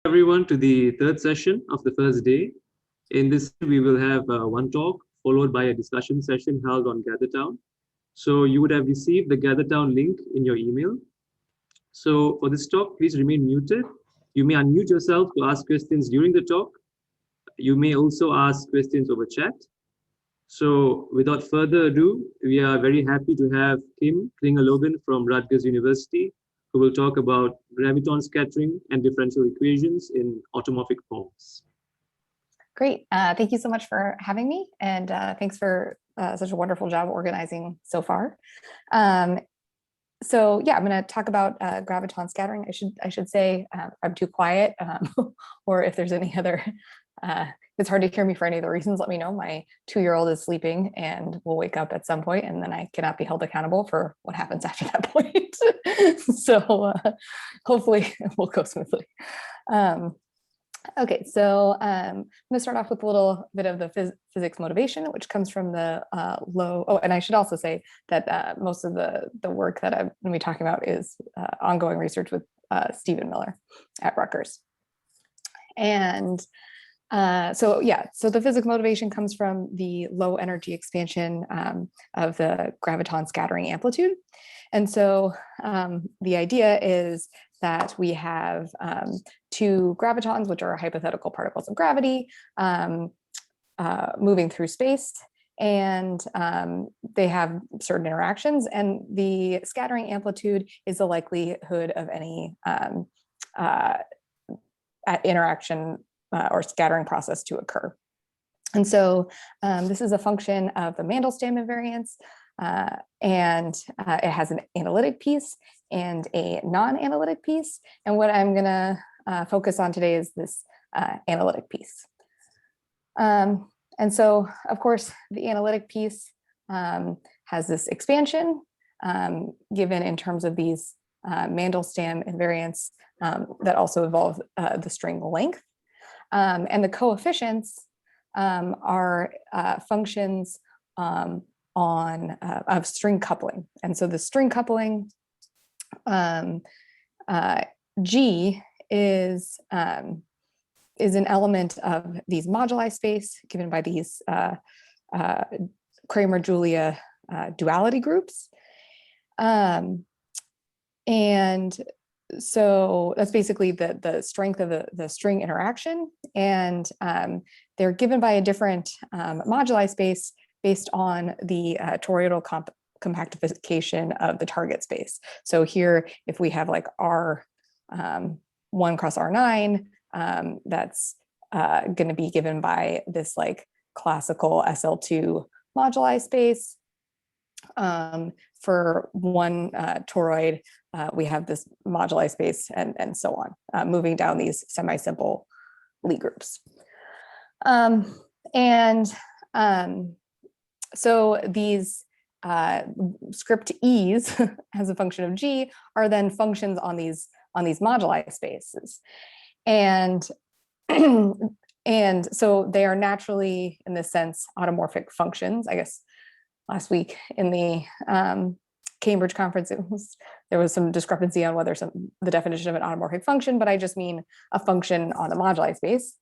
Everyone to the third session of the first day. In this, we will have one talk followed by a discussion session held on Graviton. So you would have received the Graviton link in your email. So for this talk, please remain muted. You may unmute yourself to ask questions during the talk. You may also ask questions over chat. So without further ado, we are very happy to have Kim Klinger-Logan from Rutgers University, who will talk about graviton scattering and differential equations in automorphic forms. Great. Thank you so much for having me. And thanks for such a wonderful job organizing so far. So yeah, I'm going to talk about graviton scattering. I should say I'm too quiet, or if there's any other, it's hard to hear me for any of the reasons, let me know. My 2-year-old is sleeping and will wake up at some point, and then I cannot be held accountable for what happens after that point. So hopefully it will go smoothly. Okay, so I'm going to start off with a little bit of the physics motivation, which comes from the and I should also say that most of the work that I'm going to be talking about is ongoing research with Stephen Miller at Rutgers. And so the physics motivation comes from the low energy expansion of the graviton scattering amplitude. And so the idea is that we have two gravitons, which are hypothetical particles of gravity, moving through space, and they have certain interactions, and the scattering amplitude is the likelihood of any interaction or scattering process to occur. And so this is a function of the Mandelstam invariance, and it has an analytic piece and a non-analytic piece. And what I'm going to focus on today is this analytic piece. And so, of course, the analytic piece has this expansion given in terms of these Mandelstam invariants that also involve the string length. And the coefficients are functions of string coupling. And so the string coupling G is an element of these moduli space given by these Kramer-Julia duality groups. And so that's basically the strength of the string interaction. And they're given by a different moduli space based on the toroidal compactification of the target space. So here, if we have like R1 cross R9, that's going to be given by this like classical SL2 moduli space. For one toroid, we have this moduli space and so on, moving down these semi-simple Lie groups. So these script e's as a function of G are then functions on these moduli spaces. And so they are naturally, in this sense, automorphic functions. I guess last week in the Cambridge conference, there was some discrepancy on whether the definition of an automorphic function, but I just mean a function on the moduli space.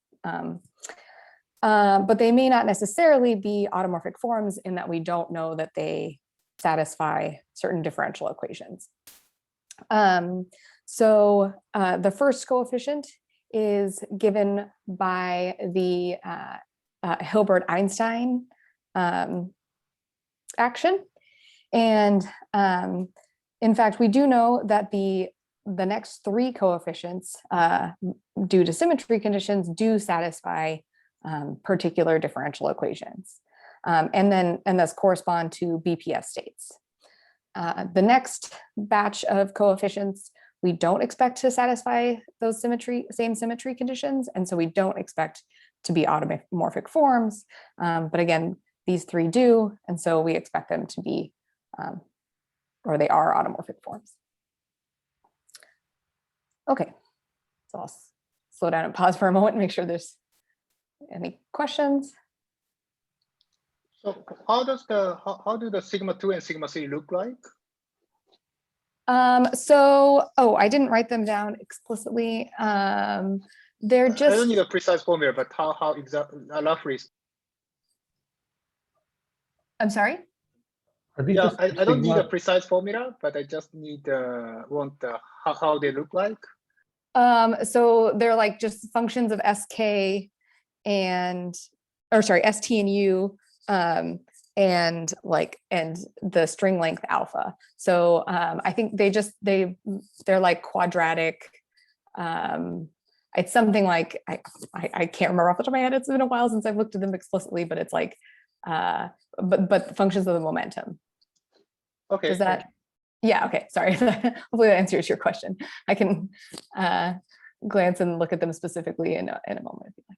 But they may not necessarily be automorphic forms in that we don't know that they satisfy certain differential equations. So the first coefficient is given by the Hilbert-Einstein action. And in fact, we do know that the next three coefficients, due to symmetry conditions, do satisfy particular differential equations, and thus correspond to BPS states. The next batch of coefficients we don't expect to satisfy those same symmetry conditions, and so we don't expect to be automorphic forms. But again, these three do, and so we expect them to be, or they are automorphic forms. Okay, so I'll slow down and pause for a moment and make sure there's any questions. So how do the sigma 2 and sigma 3 look like? I didn't write them down explicitly. They're I don't just, need a precise formula, but how exactly, roughly. I'm sorry? Are these Yeah, just I don't need a sigma? precise formula, but I just need want how they look like. So they're like just functions of SK and, or sorry, ST and U, and the string length alpha. So I think they're like quadratic. It's something like, I can't remember off the top of my head. It's been a while since I've looked at them explicitly, but it's like, but functions of the momentum. Okay. Does that, yeah, okay, sorry. Hopefully that answers your question. I can glance and look at them specifically in a moment if you'd like.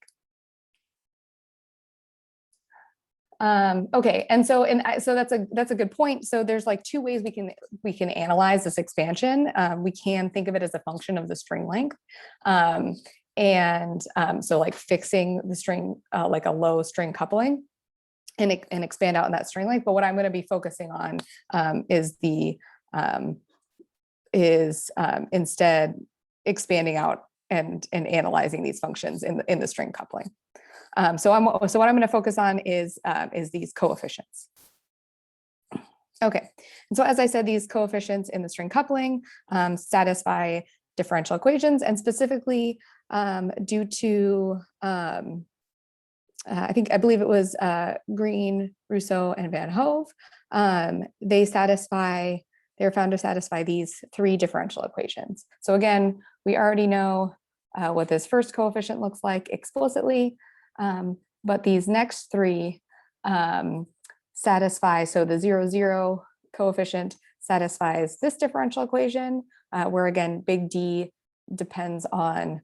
Okay, and so that's a good point. So there's like two ways we can analyze this expansion. We can think of it as a function of the string length, so like fixing the string like a low string coupling, and expand out in that string length. But what I'm going to be focusing on is instead expanding out and analyzing these functions in the string coupling. So what I'm going to focus on is these coefficients. Okay, and so as I said, these coefficients in the string coupling satisfy differential equations, and specifically due to I believe it was Green, Rousseau, and Van Hove. They're found to satisfy these three differential equations. So again, we already know what this first coefficient looks like explicitly, but these next three satisfy. So the 0, 0 coefficient satisfies this differential equation, where again, big D depends on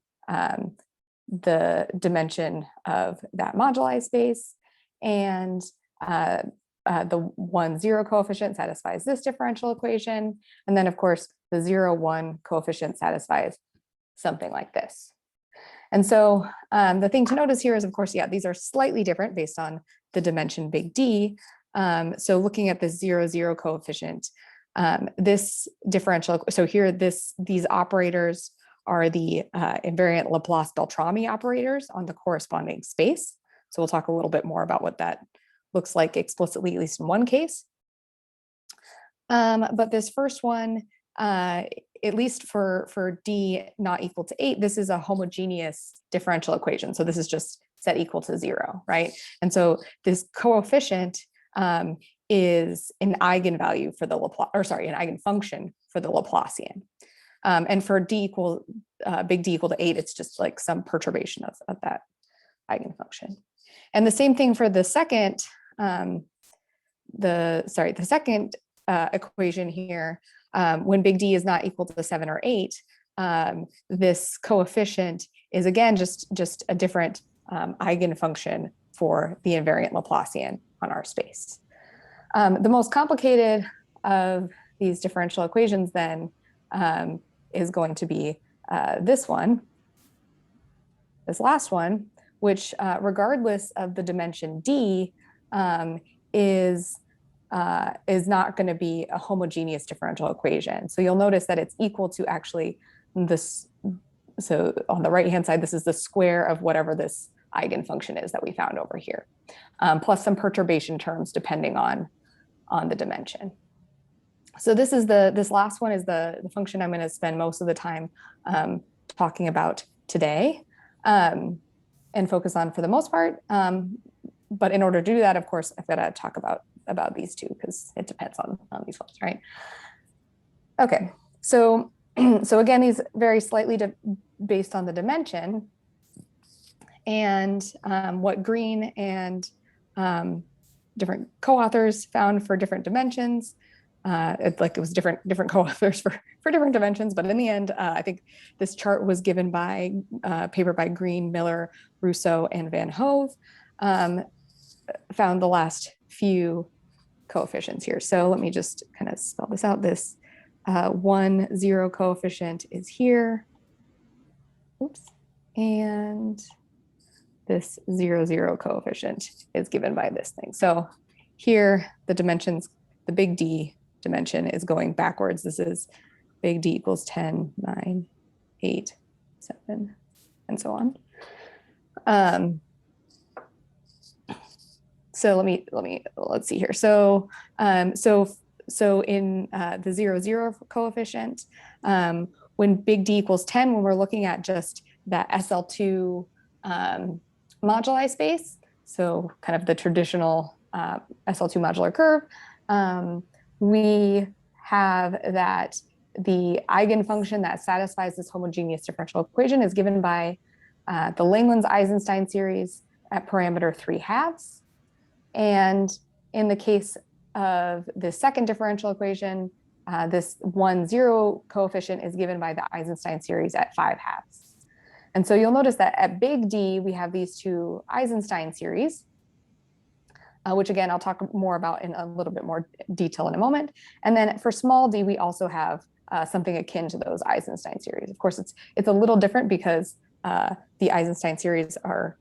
the dimension of that moduli space, and the 1, 0 coefficient satisfies this differential equation, and then of course the 0, 1 coefficient satisfies something like this. And so the thing to notice here is, of course, yeah, these are slightly different based on the dimension big D. So looking at the 0, 0 coefficient, this differential, so here these operators are the invariant Laplace-Beltrami operators on the corresponding space. So we'll talk a little bit more about what that looks like explicitly, at least in one case. But this first one, at least for D not equal to 8, this is a homogeneous differential equation. So this is just set equal to 0, right? And so this coefficient is an eigenvalue for the Laplace, or sorry, an eigenfunction for the Laplacian. And for big D equal to 8, it's just like some perturbation of that eigenfunction. And the same thing for the second, second equation here. When big D is not equal to 7 or 8, this coefficient is again just a different eigenfunction for the invariant Laplacian on our space. The most complicated of these differential equations then is going to be this last one, which regardless of the dimension D is not going to be a homogeneous differential equation. So you'll notice that it's equal to actually this. So on the right hand side, this is the square of whatever this eigenfunction is that we found over here, plus some perturbation terms depending on the dimension. So this last one is the function I'm going to spend most of the time talking about today and focus on for the most part. But in order to do that, of course, I've got to talk about these two because it depends on these ones, right? Okay, so again, these vary slightly based on the dimension, and what Green and different co-authors found for different dimensions. It was different co-authors for different dimensions, but in the end, I think this chart was given by a paper by Green, Miller, Rousseau, and Van Hove. Found the last few coefficients here. So let me just kind of spell this out. This 1, 0 coefficient is here. Oops. And this 0, 0 coefficient is given by this thing. So here the dimensions, the big D dimension is going backwards. This is big D equals 10, 9, 8, 7, and so on. So let's see here. So so in the 0, 0 coefficient, when big D equals 10, when we're looking at just that SL2 moduli space, so kind of the traditional SL2 modular curve, we have that the eigenfunction that satisfies this homogeneous differential equation is given by the Langlens-Eisenstein series at parameter 3/2. And in the case of the second differential equation, this 1, 0 coefficient is given by the Eisenstein series at 5/2. And so you'll notice that at big D, we have these two Eisenstein series, which again, I'll talk more about in a little bit more detail in a moment. And then for small d, we also have something akin to those Eisenstein series. Of course, it's a little different because the Eisenstein series are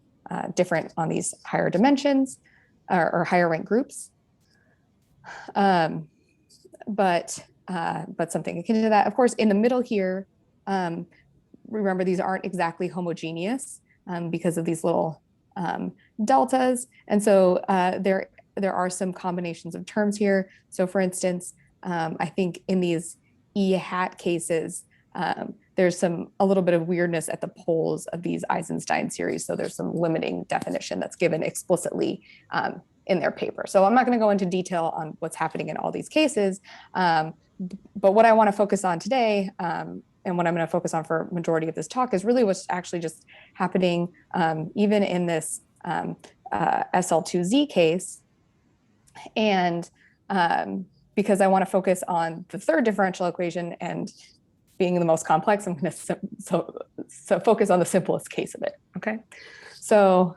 different on these higher dimensions or higher rank groups. But something akin to that. Of course, in the middle here, remember these aren't exactly homogeneous because of these little deltas. And so there are some combinations of terms here. So for instance, I think in these E hat cases, there's a little bit of weirdness at the poles of these Eisenstein series. So there's some limiting definition that's given explicitly in their paper. So I'm not going to go into detail on what's happening in all these cases. But what I want to focus on today, and what I'm going to focus on for majority of this talk, is really what's actually just happening even in this SL2Z case. And because I want to focus on the third differential equation and being the most complex, I'm going to so focus on the simplest case of it. Okay, so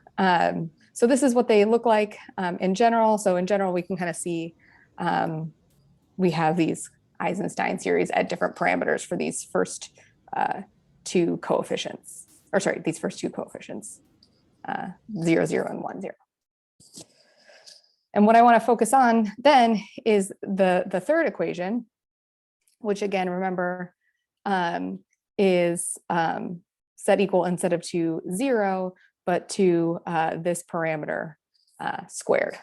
so this is what they look like in general. So in general, we can kind of see we have these Eisenstein series at different parameters for these first two coefficients, or sorry, these first two coefficients, 0, 0, and 1, 0. And what I want to focus on then is the third equation, which again, remember, is set equal instead of to 0, but to this parameter squared.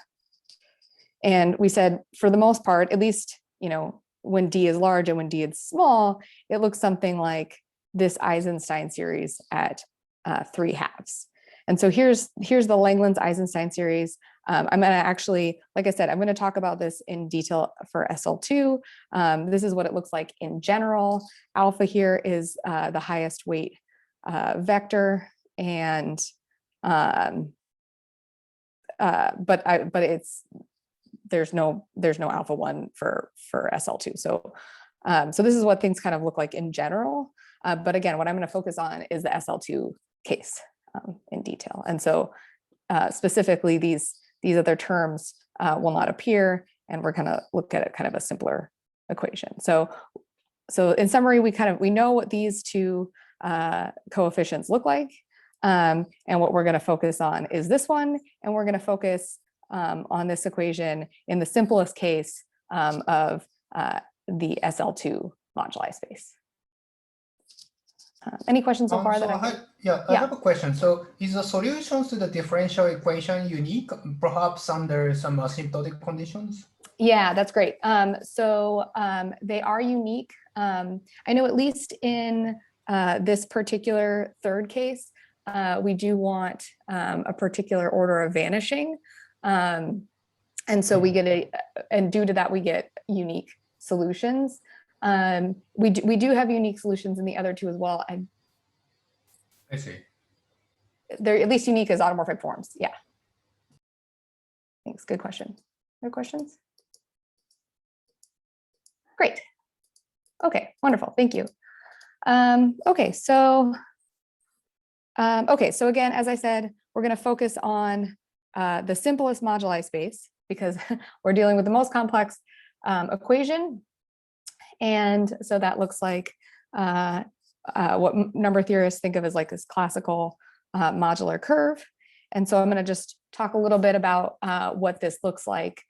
And we said, for the most part, at least, you know, when D is large and when D is small, it looks something like this Eisenstein series at 3/2. And so here's the Langlens-Eisenstein series. I'm going to actually, like I said, I'm going to talk about this in detail for SL2. This is what it looks like in general. Alpha here is the highest weight vector, and but there's no alpha 1 for SL2. So so this is what things kind of look like in general. But again, what I'm going to focus on is the SL2 case in detail. And so specifically these other terms will not appear, and we're going to look at it kind of a simpler equation. So in summary, we know what these two coefficients look like. And what we're going to focus on is this one, and we're going to focus on this equation in the simplest case of the SL2 moduli space. Any questions so far? I have a question. So is the solutions to the differential equation unique, perhaps under some asymptotic conditions? Yeah, that's great. So they are unique. I know at least in this particular third case, we do want a particular order of vanishing. And so we get and due to that, we get unique solutions. We do have unique solutions in the other two as well. I see. They're at least unique as automorphic forms. Yeah. Thanks. Good question. Other questions? Great. Okay. Wonderful. Thank you. Okay. So again, as I said, we're going to focus on the simplest moduli space because we're dealing with the most complex equation. And so that looks like what number theorists think of as like this classical modular curve. And so I'm going to just talk a little bit about what this looks like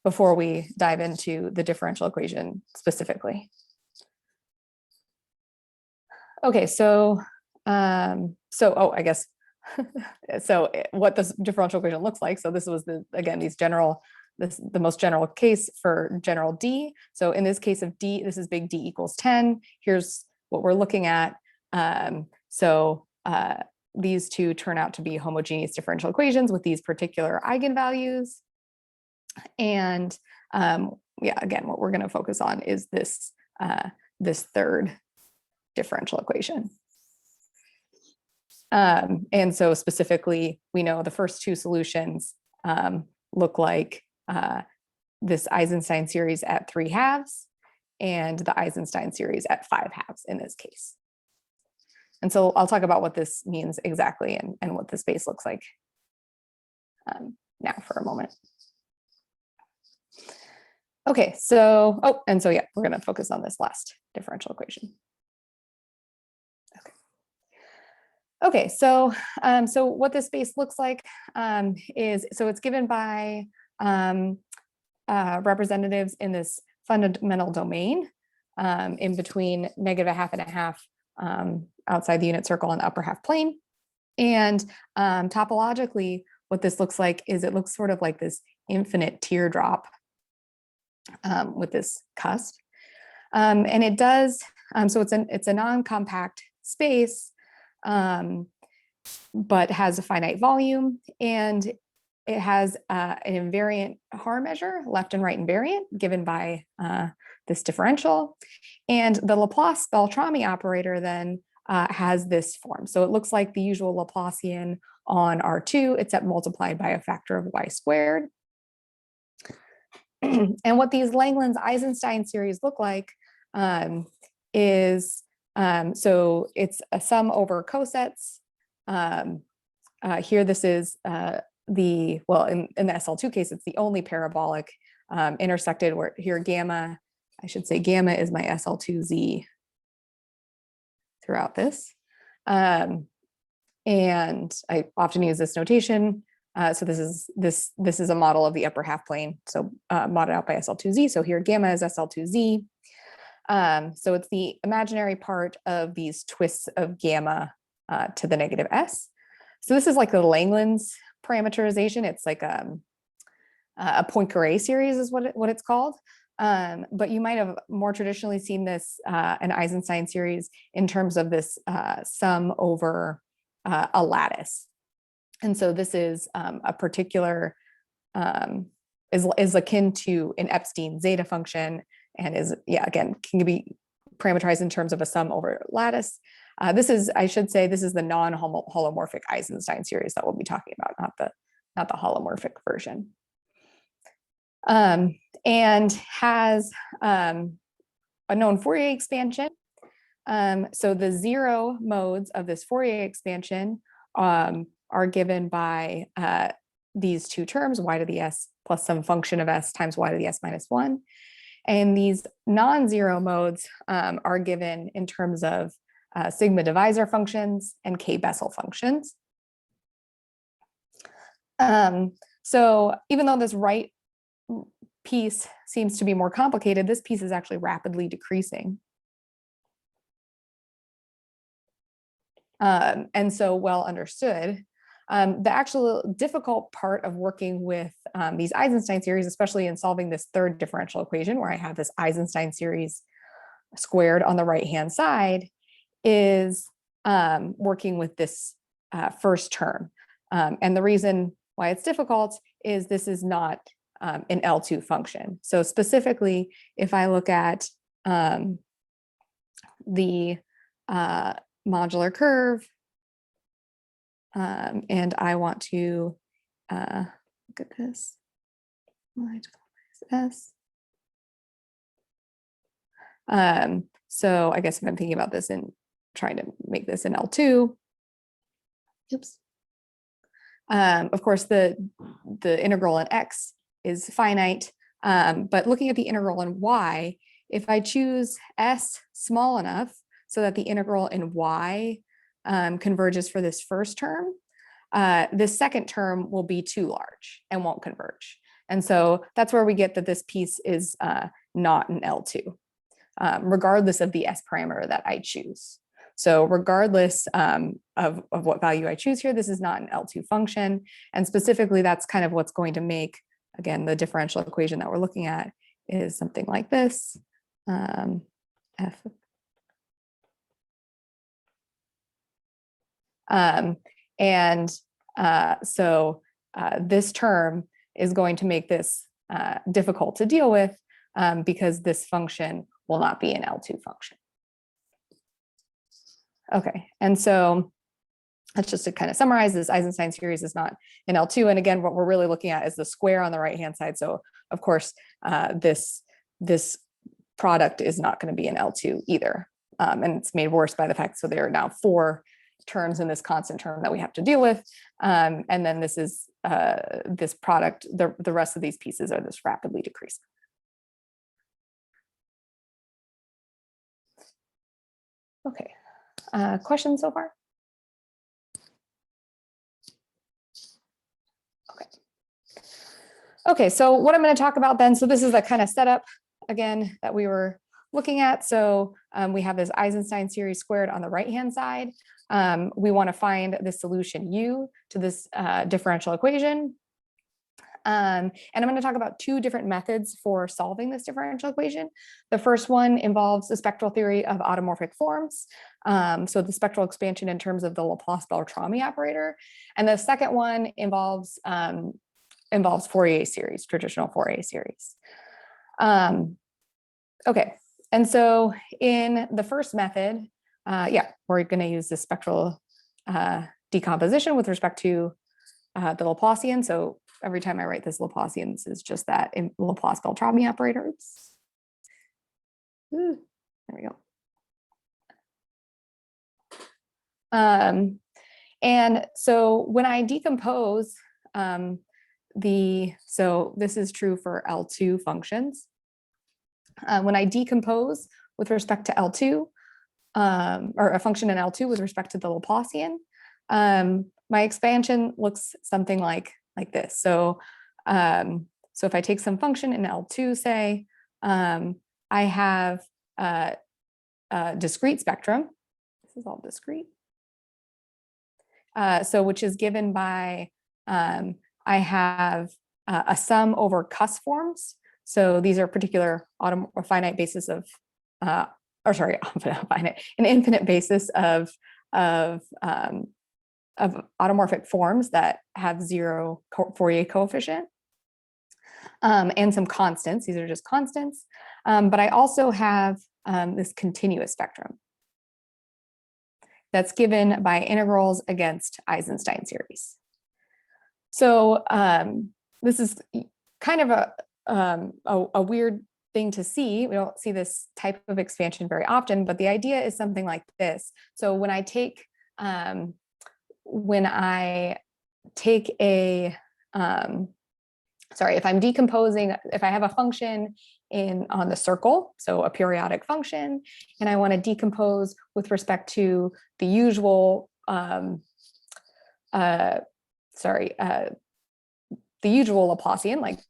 before we dive into the differential equation specifically. Okay, so I guess, so what this differential equation looks like. So this was again, the most general case for general D. So in this case of D, this is big D equals 10. Here's what we're looking at. These two turn out to be homogeneous differential equations with these particular eigenvalues. And again, what we're going to focus on is this third differential equation. And so specifically, we know the first two solutions look like this Eisenstein series at 3/2 and the Eisenstein series at 5/2 in this case. And so I'll talk about what this means exactly and what the space looks like now for a moment. Okay, so, we're going to focus on this last differential equation. Okay, so what this space looks like is, so it's given by representatives in this fundamental domain in between -1/2 and 1/2 outside the unit circle and the upper half plane. And topologically, what this looks like is it looks sort of like this infinite teardrop with this cusp. And it does, so it's a non-compact space, but has a finite volume, and it has an invariant Haar measure, left and right invariant, given by this differential. And the Laplace-Beltrami operator then has this form. So it looks like the usual Laplacian on R2, except multiplied by a factor of y squared. And what these Langlens-Eisenstein series look like is, so it's a sum over cosets. Here, this is in the SL2 case, it's the only parabolic intersected where here gamma, I should say gamma is my SL2Z throughout this. And I often use this notation. So this is a model of the upper half plane. So modded out by SL2Z. So here gamma is SL2Z. So it's the imaginary part of these twists of gamma to the -s. So this is like the Langlands parameterization. It's like a Poincare series is what it's called. But you might have more traditionally seen this an Eisenstein series in terms of this sum over a lattice. And so this is a particular, is akin to an Epstein zeta function, and is, again, can be parameterized in terms of a sum over lattice. This is, I should say, this is the non-holomorphic Eisenstein series that we'll be talking about, not the holomorphic version. And has a known Fourier expansion. So the zero modes of this Fourier expansion are given by these two terms, y to the s plus some function of s times y to the s minus 1. And these non-zero modes are given in terms of sigma divisor functions and k-Bessel functions. So even though this right piece seems to be more complicated, this piece is actually rapidly decreasing. And so well understood. The actual difficult part of working with these Eisenstein series, especially in solving this third differential equation where I have this Eisenstein series squared on the right-hand side, is working with this first term. And the reason why it's difficult is this is not an L2 function. So specifically, if I look at the modular curve, and I want to look at this, S. So I guess if I'm thinking about this and trying to make this an L2, oops. Of course, the integral in X is finite, but looking at the integral in Y, if I choose S small enough so that the integral in Y converges for this first term, this second term will be too large and won't converge. And so that's where we get that this piece is not an L2, regardless of the S parameter that I choose. So regardless of what value I choose here, this is not an L2 function. And specifically, that's kind of what's going to make, again, the differential equation that we're looking at is something like this. F. So this term is going to make this difficult to deal with because this function will not be an L2 function. Okay, and so that's just to kind of summarize, this Eisenstein series is not an L2. And again, what we're really looking at is the square on the right-hand side. So of course, this product is not going to be an L2 either. And it's made worse by the fact, so there are now 4 terms in this constant term that we have to deal with. And then this is this product, the rest of these pieces are this rapidly decreasing. Okay, questions so far? Okay, so what I'm going to talk about then, so this is the kind of setup again that we were looking at. So we have this Eisenstein series squared on the right-hand side. We want to find the solution U to this differential equation. And I'm going to talk about 2 different methods for solving this differential equation. The first one involves the spectral theory of automorphic forms. So the spectral expansion in terms of the Laplace-Beltrami operator. And the second one involves Fourier series, traditional Fourier series. Okay, and so in the first method, we're going to use the spectral decomposition with respect to the Laplacian. So every time I write this Laplacian, this is just that in Laplace-Beltrami operator. There we go. And so when I decompose so this is true for L2 functions. When I decompose with respect to L2, or a function in L2 with respect to the Laplacian, my expansion looks something like this. So, so if I take some function in L2, say, I have a discrete spectrum. This is all discrete. So which is given by, I have a sum over Cuss forms. So these are particular finite basis of, an infinite basis of automorphic forms that have 0 Fourier coefficient, and some constants. These are just constants. But I also have this continuous spectrum that's given by integrals against Eisenstein series. So this is kind of a weird thing to see. We don't see this type of expansion very often, but the idea is something like this. So when I take a, if I'm decomposing, if I have a function on the circle, so a periodic function, and I want to decompose with respect to the usual, the usual Laplacian, like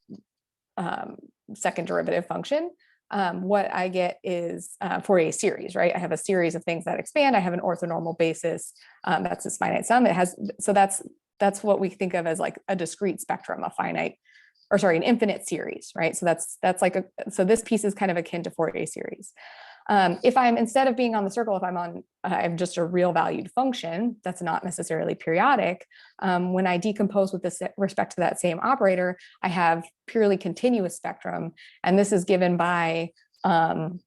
second derivative function, what I get is Fourier series, right? I have a series of things that expand. I have an orthonormal basis. That's this finite sum. It has, so that's what we think of as like a discrete spectrum, an infinite series, right? So that's like so this piece is kind of akin to Fourier series. If I'm, instead of being on the circle, if I'm just a real valued function that's not necessarily periodic, when I decompose with respect to that same operator, I have purely continuous spectrum, and this is given by Fourier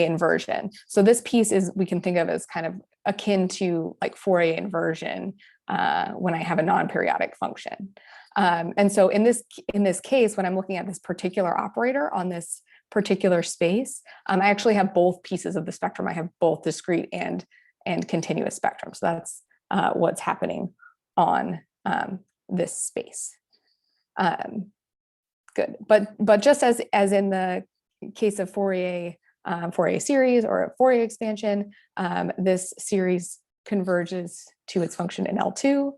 inversion. So this piece we can think of as kind of akin to like Fourier inversion when I have a non-periodic function. And so in this case, when I'm looking at this particular operator on this particular space, I actually have both pieces of the spectrum. I have both discrete and continuous spectrum. So that's what's happening on this space. Good, but just as in the case of Fourier series or a Fourier expansion, this series converges to its function in L2.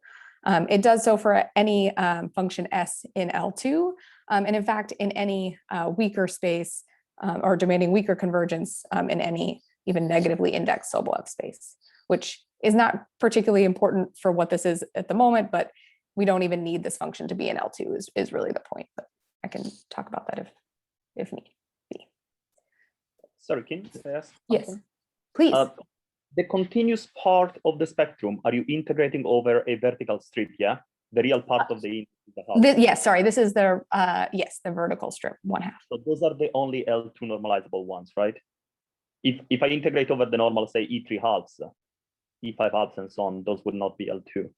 It does so for any function S in L2. And in fact, in any weaker space, or demanding weaker convergence in any even negatively indexed Sobolev space, which is not particularly important for what this is at the moment, but we don't even need this function to be in L2 is really the point. But I can talk about that if need be. Sorry, can I ask? Yes, please. The continuous part of the spectrum, are you integrating over a vertical strip? Yeah, the real part of the yes, sorry, this is the yes, the vertical strip, 1/2. So those are the only L2 normalizable ones, right? If I integrate over the normal, say E3 halves, E5 halves, and so on, those would not be L2.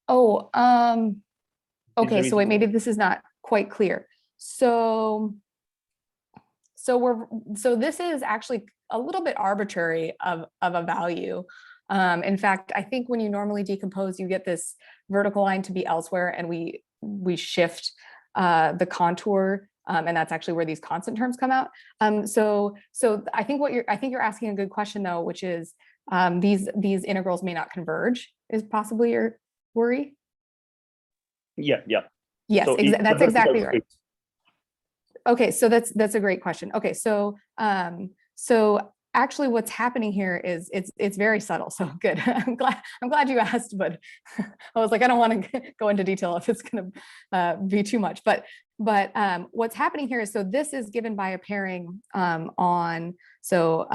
Oh, okay. So wait, maybe this is not quite clear. So this is actually a little bit arbitrary of a value. In fact, I think when you normally decompose, you get this vertical line to be elsewhere, and we shift the contour, and that's actually where these constant terms come out. So I think you're asking a good question though, which is these integrals may not converge is possibly your worry. Yeah. Yes, so that's exactly right. Okay, so that's a great question. Okay, so actually what's happening here is it's very subtle. So good. I'm glad you asked, but I was like, I don't want to go into detail if it's going to be too much. But what's happening here is, so this is given by a pairing on, so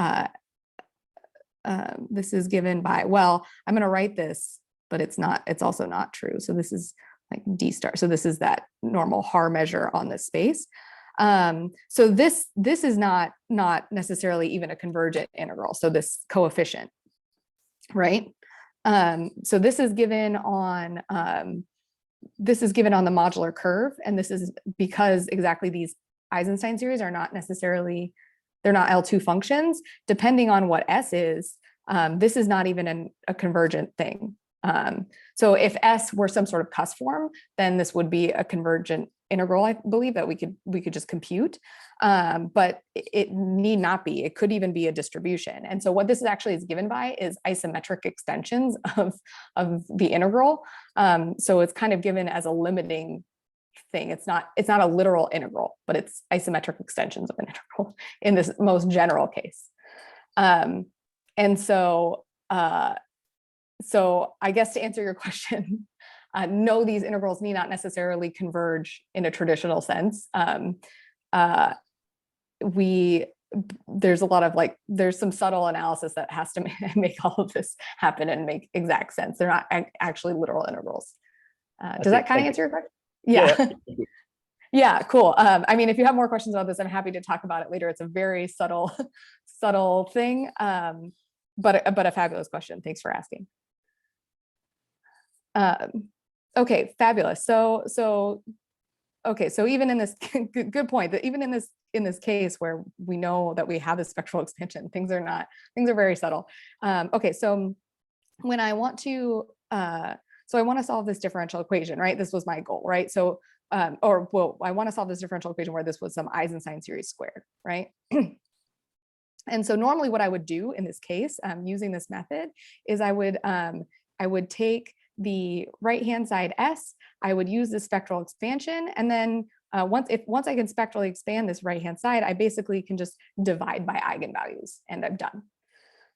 this is given by, well, I'm going to write this, but it's also not true. So this is like D star. So this is that normal Haar measure on this space. So this is not necessarily even a convergent integral. So this coefficient, right? So this is given on the modular curve, and this is because exactly these Eisenstein series are not necessarily, they're not L2 functions. Depending on what S is, this is not even a convergent thing. So if S were some sort of Cuss form, then this would be a convergent integral, I believe, that we could just compute, but it need not be. It could even be a distribution. And so what this actually is given by is isometric extensions of the integral. So it's kind of given as a limiting thing. It's not a literal integral, but it's isometric extensions of an integral in this most general case. And so I guess to answer your question, no, these integrals need not necessarily converge in a traditional sense. There's a lot of there's some subtle analysis that has to make all of this happen and make exact sense. They're not actually literal integrals. Does that kind of answer your question? Yeah. Yeah, cool. I mean, if you have more questions about this, I'm happy to talk about it later. It's a very subtle thing, but a fabulous question. Thanks for asking. Okay, fabulous. So even in this good point, that even in this case where we know that we have this spectral expansion, things are very subtle. Okay, so when I want to solve this differential equation, right? This was my goal, right? So I want to solve this differential equation where this was some Eisenstein series squared, right? And so normally what I would do in this case, using this method, is I would take the right-hand side S, I would use the spectral expansion, and then once I can spectrally expand this right-hand side, I basically can just divide by eigenvalues, and I'm done.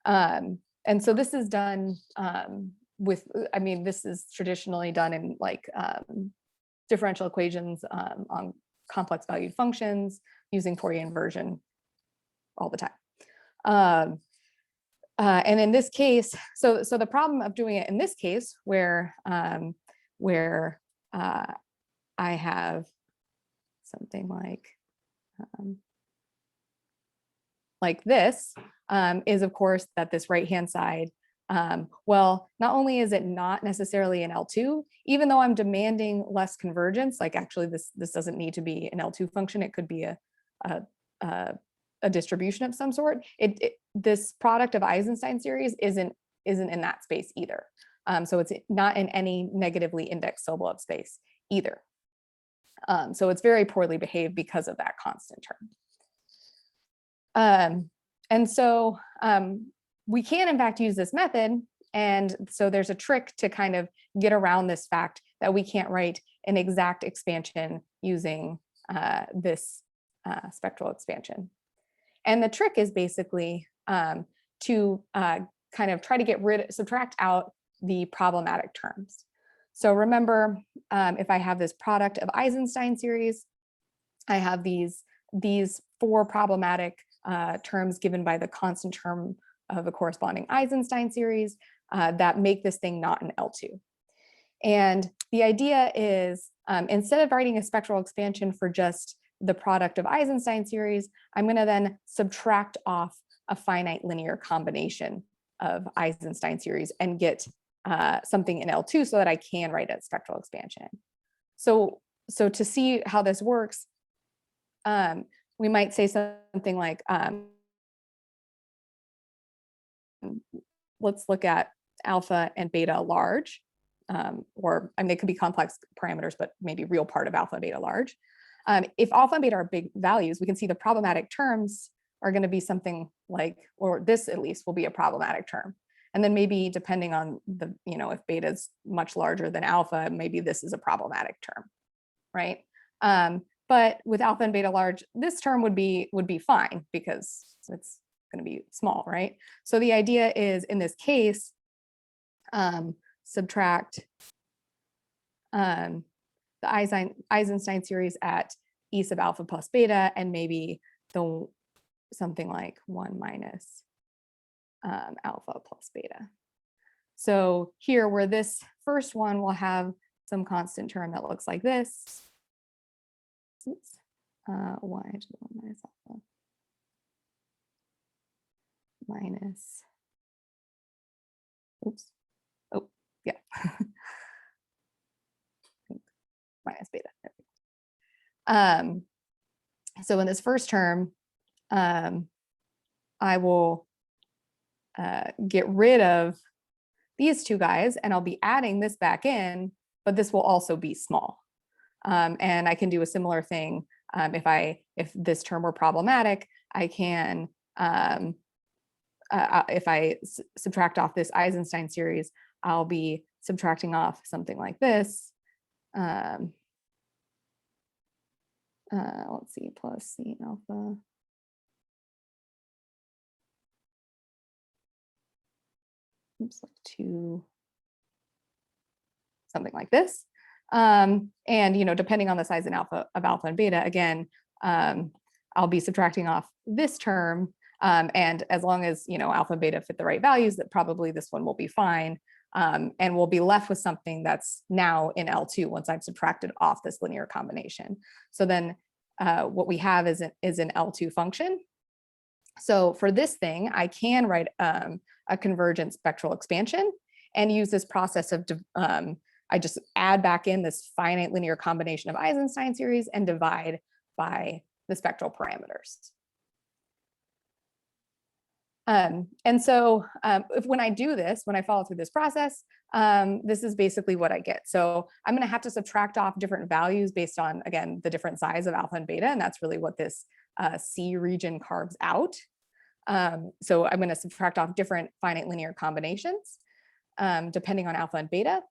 And so this is done this is traditionally done in differential equations on complex valued functions using Fourier inversion all the time. And in this case, so the problem of doing it in this case, where I have something like this, is of course that this right-hand side, well, not only is it not necessarily an L2, even though I'm demanding less convergence, like actually this doesn't need to be an L2 function, it could be a distribution of some sort. This product of Eisenstein series isn't in that space either. So it's not in any negatively indexed Sobolev space either. So it's very poorly behaved because of that constant term. And so we can in fact use this method. And so there's a trick to kind of get around this fact that we can't write an exact expansion using this spectral expansion. And the trick is basically to kind of try to subtract out the problematic terms. So remember, if I have this product of Eisenstein series, I have these 4 problematic terms given by the constant term of the corresponding Eisenstein series that make this thing not an L2. And the idea is, instead of writing a spectral expansion for just the product of Eisenstein series, I'm going to then subtract off a finite linear combination of Eisenstein series and get something in L2 so that I can write a spectral expansion. So to see how this works, we might say something like, let's look at alpha and beta large, or I mean, they could be complex parameters, but maybe real part of alpha and beta large. If alpha and beta are big values, we can see the problematic terms are going to be something like, or this at least will be a problematic term. And then maybe depending on the, if beta is much larger than alpha, maybe this is a problematic term, right? But with alpha and beta large, this term would be fine because it's going to be small, right? So the idea is, in this case, subtract the Eisenstein series at E sub alpha plus beta, and maybe something like 1 minus alpha plus beta. So here, where this first one will have some constant term that looks like this. Oops. 1 minus alpha minus, oops, oh, yeah, minus beta. So in this first term, I will get rid of these 2 guys, and I'll be adding this back in, but this will also be small. And I can do a similar thing if this term were problematic. I can, if I subtract off this Eisenstein series, I'll be subtracting off something like this. Let's see, plus C alpha. Oops, like 2, something like this. And depending on the size of alpha and beta, again, I'll be subtracting off this term. And as long as alpha and beta fit the right values, that probably this one will be fine. And we'll be left with something that's now in L2 once I've subtracted off this linear combination. So then what we have is an L2 function. So for this thing, I can write a convergent spectral expansion and use this process of, I just add back in this finite linear combination of Eisenstein series and divide by the spectral parameters. And so when I do this, when I follow through this process, this is basically what I get. So I'm going to have to subtract off different values based on, again, the different size of alpha and beta. And that's really what this C region carves out. So I'm going to subtract off different finite linear combinations depending on alpha and beta.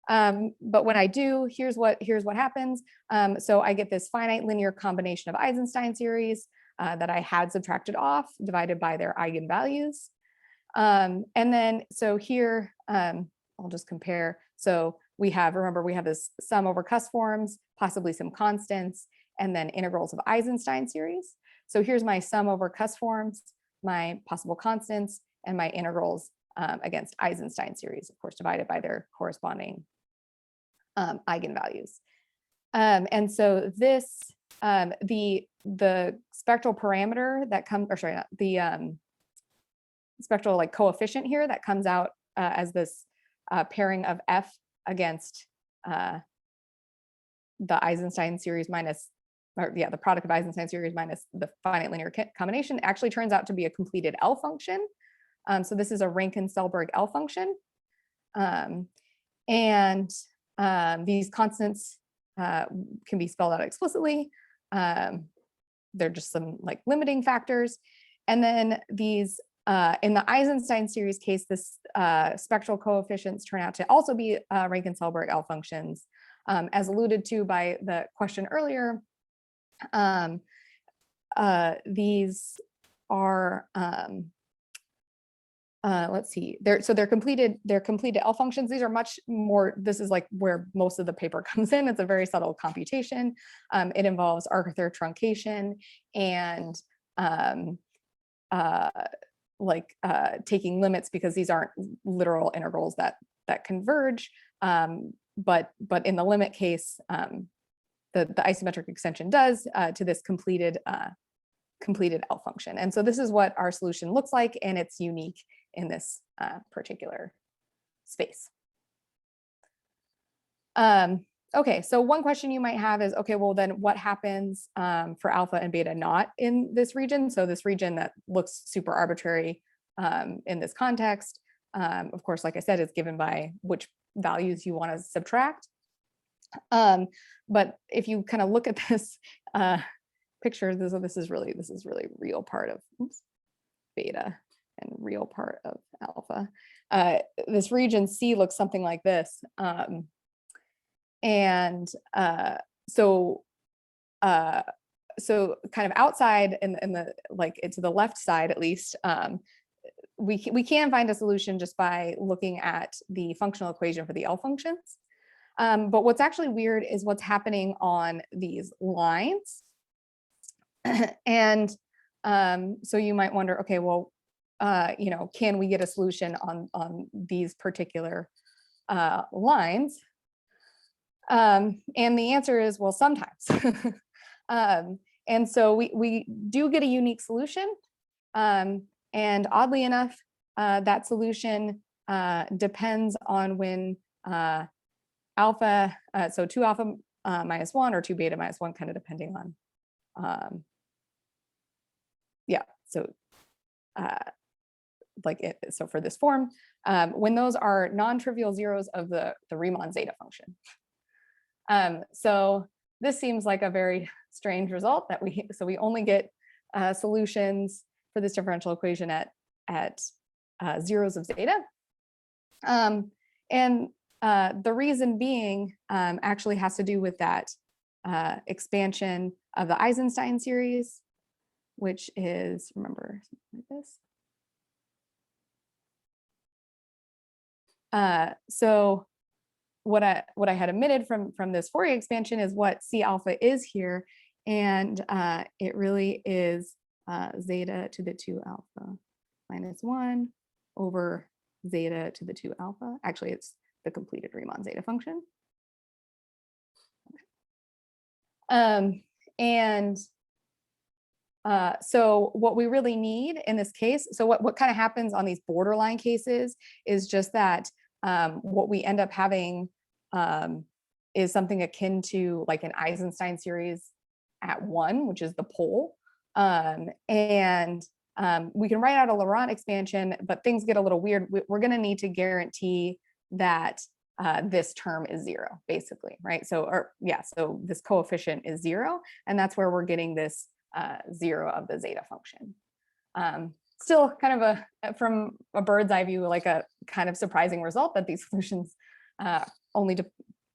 But when I do, here's what happens. So I get this finite linear combination of Eisenstein series that I had subtracted off, divided by their eigenvalues. And then, so here, I'll just compare. So remember, we have this sum over Cus forms, possibly some constants, and then integrals of Eisenstein series. So here's my sum over Cus forms, my possible constants, and my integrals against Eisenstein series, of course, divided by their corresponding eigenvalues. And so this, the spectral parameter that comes, or sorry, not the spectral coefficient here that comes out as this pairing of F against the Eisenstein series minus, or yeah, the product of Eisenstein series minus the finite linear combination actually turns out to be a completed L function. So this is a Rankin-Selberg L function. And these constants can be spelled out explicitly. They're just some limiting factors. And then these, in the Eisenstein series case, this spectral coefficients turn out to also be Rankin-Selberg L functions. As alluded to by the question earlier, these are, let's see, they're completed L functions. These are much more, this is like where most of the paper comes in. It's a very subtle computation. It involves Arthur truncation and taking limits, because these aren't literal integrals that converge. But in the limit case, the isometric extension does to this completed L function. And so this is what our solution looks like, and it's unique in this particular space. Okay, so one question you might have is, okay, well then what happens for alpha and beta not in this region? So this region that looks super arbitrary in this context, of course, like I said, is given by which values you want to subtract. But if you kind of look at this picture, this is really real part of beta and real part of alpha. This region C looks something like this. So kind of outside in the like to the left side, at least, we can find a solution just by looking at the functional equation for the L functions. But what's actually weird is what's happening on these lines. And so you might wonder, okay, well, can we get a solution on these particular lines? And the answer is, well, sometimes. And so we do get a unique solution. And oddly enough, that solution depends on when alpha, so 2 alpha minus 1 or 2 beta minus 1, kind of depending on, yeah, so so for this form, when those are non-trivial zeros of the Riemann zeta function. So this seems like a very strange result that we only get solutions for this differential equation at zeros of zeta. And the reason being actually has to do with that expansion of the Eisenstein series, which is, remember, something like this. So what I had omitted from this Fourier expansion is what C alpha is here, and it really is zeta to the 2 alpha minus 1 over zeta to the 2 alpha. Actually, it's the completed Riemann zeta function. So what we really need in this case, so what kind of happens on these borderline cases is just that what we end up having is something akin to like an Eisenstein series at 1, which is the pole. We can write out a Laurent expansion, but things get a little weird. We're going to need to guarantee that this term is 0, basically, right? So this coefficient is 0, and that's where we're getting this 0 of the zeta function. Still kind of from a bird's eye view, like a kind of surprising result that these solutions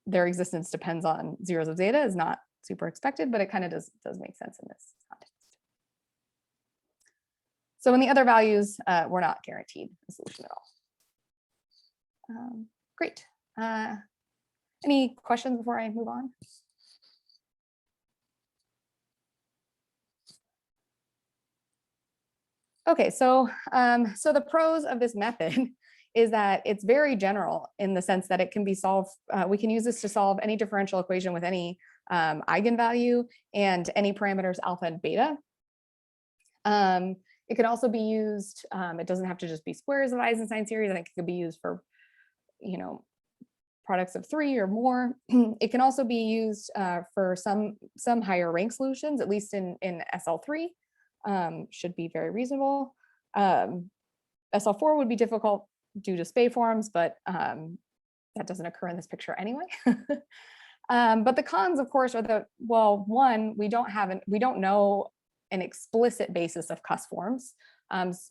their existence depends on zeros of zeta is not super expected, but it kind of does make sense in this context. So in the other values, we're not guaranteed a solution at all. Great. Any questions before I move on? Okay, so the pros of this method is that it's very general in the sense that it can be solved. We can use this to solve any differential equation with any eigenvalue and any parameters alpha and beta. It can also be used, it doesn't have to just be squares of Eisenstein series. I think it could be used for, products of 3 or more. It can also be used for some higher rank solutions, at least in SL3, should be very reasonable. SL4 would be difficult due to Spey forms, but that doesn't occur in this picture anyway. But the cons, of course, are one, we don't know an explicit basis of Cuss forms.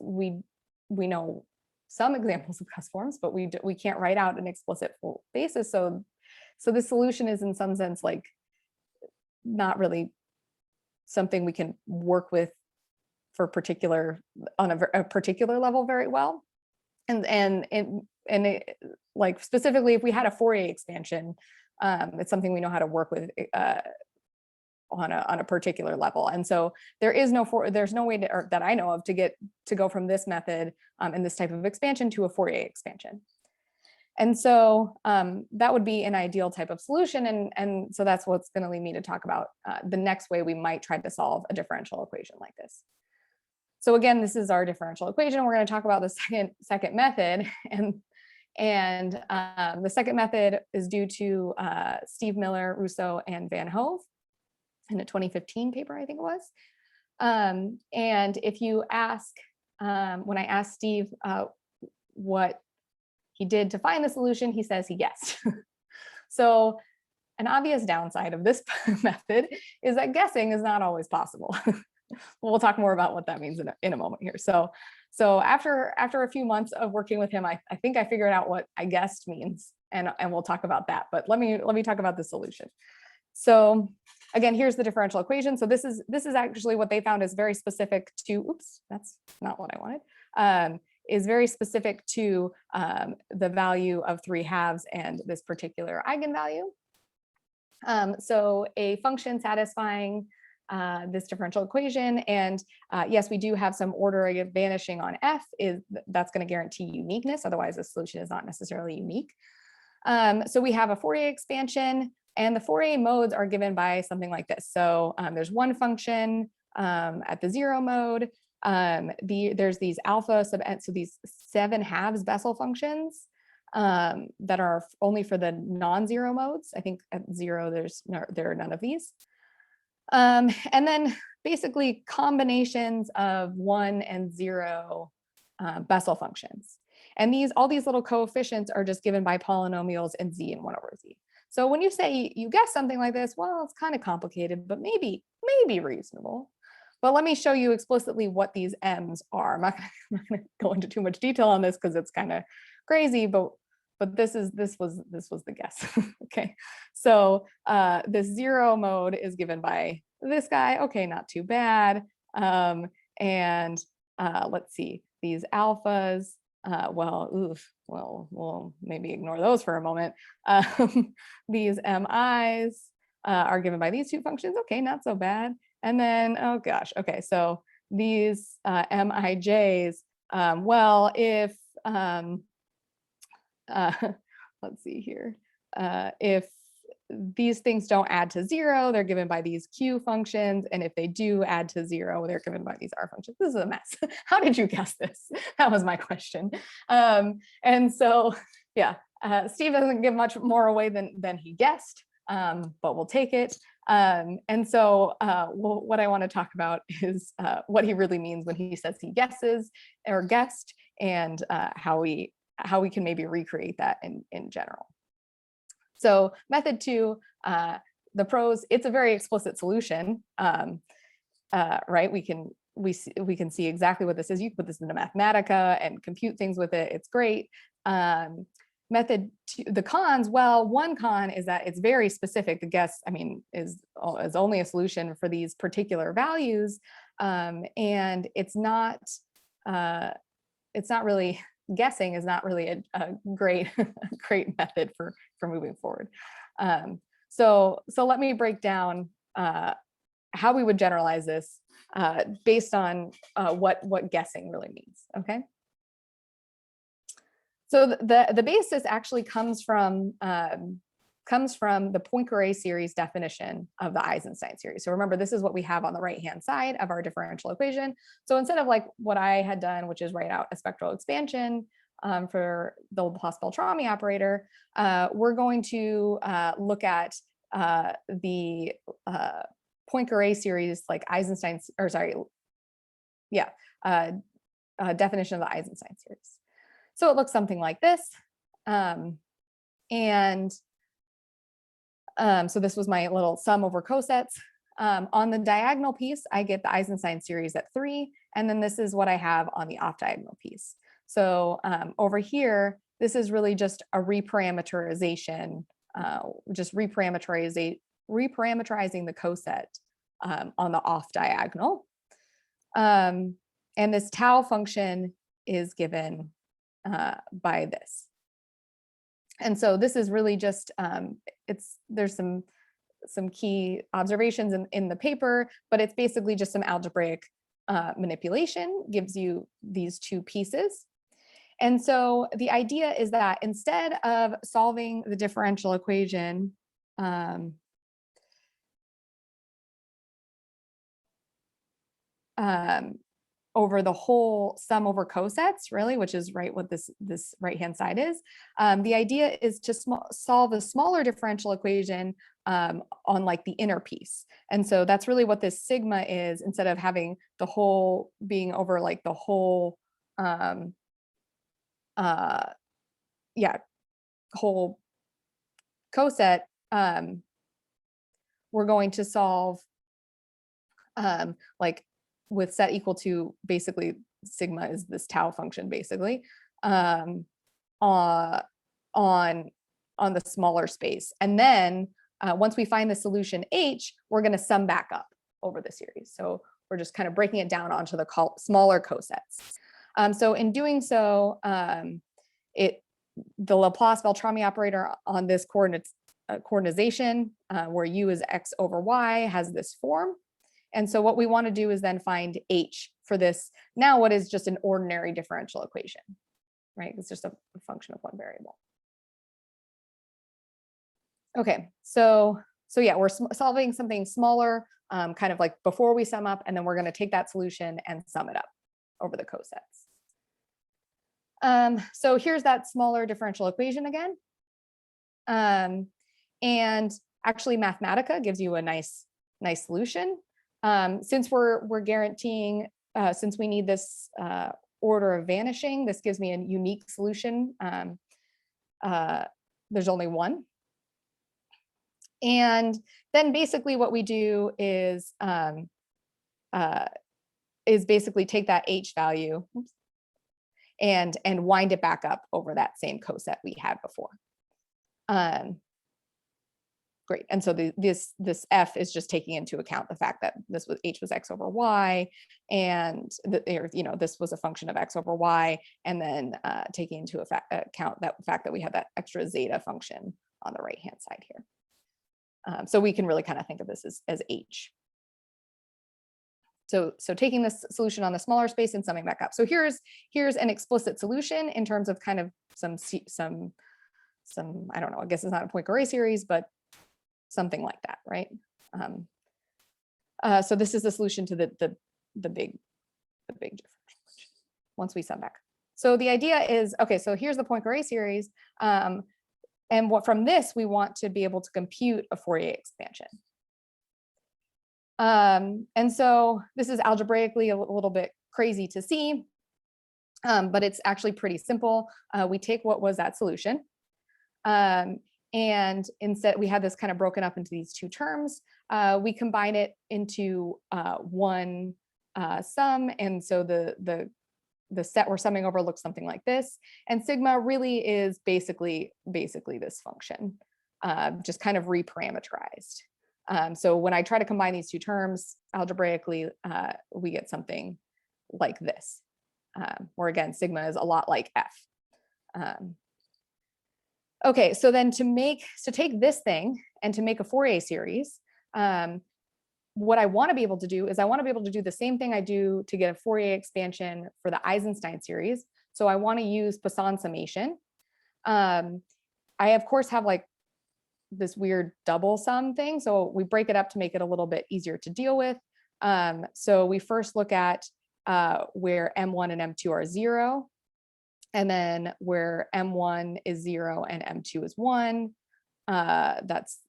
We know some examples of Cuss forms, but we can't write out an explicit full basis. So the solution is in some sense like not really something we can work with for on a particular level very well. Like specifically, if we had a Fourier expansion, it's something we know how to work with on a particular level. And so there's no way that I know of to go from this method in this type of expansion to a Fourier expansion. And so that would be an ideal type of solution. And so that's what's going to lead me to talk about the next way we might try to solve a differential equation like this. So again, this is our differential equation. We're going to talk about the second method, and the second method is due to Steve Miller, Russo, and Van Hove in a 2015 paper, I think it was. And if you ask, when I asked Steve what he did to find the solution, he says he guessed. So an obvious downside of this method is that guessing is not always possible. We'll talk more about what that means in a moment here. So after a few months of working with him, I think I figured out what I guessed means, and we'll talk about that. But let me talk about the solution. So again, here's the differential equation. So this is actually what they found is very specific to. Oops, that's not what I wanted. Is very specific to the value of 3/2 and this particular eigenvalue. So a function satisfying this differential equation, and yes, we do have some order vanishing on f. That's going to guarantee uniqueness, otherwise the solution is not necessarily unique. So we have a Fourier expansion, and the Fourier modes are given by something like this. So there's one function at the 0 mode. There's these alpha sub n, so these 7/2 Bessel functions that are only for the non-zero modes. I think at 0 there are none of these. And then basically combinations of 1 and 0 Bessel functions. And all these little coefficients are just given by polynomials in z and 1/z. So when you say you guess something like this, well, it's kind of complicated, but maybe reasonable. But let me show you explicitly what these m's are. I'm not going to go into too much detail on this because it's kind of crazy, but this was the guess. Okay, so this 0 mode is given by this guy. Okay, not too bad. And let's see, these alphas. We'll maybe ignore those for a moment. These mi's are given by these two functions. Okay, not so bad. And then, oh gosh, okay, so these mij's, well, if, let's see here, if these things don't add to 0, they're given by these q functions, and if they do add to 0, they're given by these r functions. This is a mess. How did you guess this? That was my question. And so, yeah, Steve doesn't give much more away than he guessed, but we'll take it. And so what I want to talk about is what he really means when he says he guesses or guessed, and how we can maybe recreate that in general. So method 2, the pros, it's a very explicit solution, right? We can see exactly what this is. You can put this into Mathematica and compute things with it. It's great. Method 2, the cons, well, one con is that it's very specific. The guess, I mean, is only a solution for these particular values, and it's not really, guessing is not really a great method for moving forward. So let me break down how we would generalize this based on what guessing really means. Okay. So the basis actually comes from the Poincare series definition of the Eisenstein series. So remember, this is what we have on the right-hand side of our differential equation. So instead of like what I had done, which is write out a spectral expansion for the Laplace Beltrami operator, we're going to look at the Poincare series, like Eisenstein's, or sorry, yeah, definition of the Eisenstein series. So it looks something like this. So this was my little sum over cosets. On the diagonal piece, I get the Eisenstein series at 3, and then this is what I have on the off-diagonal piece. So over here, this is really just a reparameterization, just reparameterizing the coset on the off diagonal. And this tau function is given by this. And so this is really just, there's some key observations in the paper, but it's basically just some algebraic manipulation, gives you these two pieces. And so the idea is that instead of solving the differential equation, over the whole sum over cosets, really, which is what this right-hand side is. The idea is to solve a smaller differential equation on like the inner piece. And so that's really what this sigma is, instead of having the whole being over like the whole, whole coset. We're going to solve like with set equal to, basically sigma is this tau function, basically, on the smaller space. And then once we find the solution H, we're going to sum back up over the series. So we're just kind of breaking it down onto the smaller cosets. So in doing so, the Laplace-Beltrami operator on this coordination, where u is x over y, has this form. And so what we want to do is then find H for this, now what is just an ordinary differential equation, right? It's just a function of one variable. Okay, so yeah, we're solving something smaller, kind of like before we sum up, and then we're going to take that solution and sum it up over the cosets. So here's that smaller differential equation again. And actually Mathematica gives you a nice solution. Since we're guaranteeing, since we need this order of vanishing, this gives me a unique solution. There's only one. And then basically what we do is basically take that H value and wind it back up over that same coset we had before. Great. And so this F is just taking into account the fact that H was x over y, and this was a function of x over y, and then taking into account that fact that we have that extra zeta function on the right hand side here. So we can really kind of think of this as H. So taking this solution on the smaller space and summing back up. So here's an explicit solution in terms of kind of some I don't know, I guess it's not a Poincare series, but something like that, right? So this is the solution to the big differential once we sum back. So the idea is, okay, so here's the Poincare series, and from this we want to be able to compute a Fourier expansion. And so this is algebraically a little bit crazy to see, but it's actually pretty simple. We take what was that solution, and instead we have this kind of broken up into these two terms. We combine it into one sum, and so the set we're summing over looks something like this. And sigma really is basically this function, just kind of reparameterized. So when I try to combine these two terms algebraically, we get something like this, where again, sigma is a lot like F. Okay, so then to take this thing and to make a Fourier series, what I want to be able to do is I want to be able to do the same thing I do to get a Fourier expansion for the Eisenstein series. So I want to use Poisson summation. I of course have like this weird double sum thing, so we break it up to make it a little bit easier to deal with. So we first look at where M1 and M2 are 0, and then where M1 is 0 and M2 is 1. That's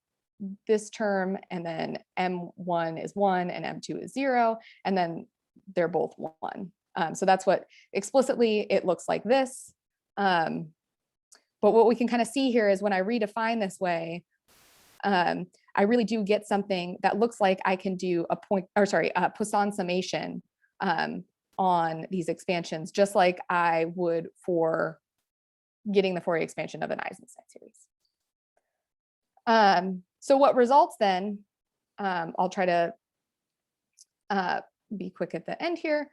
this term, and then M1 is 1 and M2 is 0, and then they're both 1. So that's what explicitly it looks like this. But what we can kind of see here is when I redefine this way, I really do get something that looks like I can do a Poisson summation on these expansions, just like I would for getting the Fourier expansion of an Eisenstein series. So what results then, I'll try to be quick at the end here,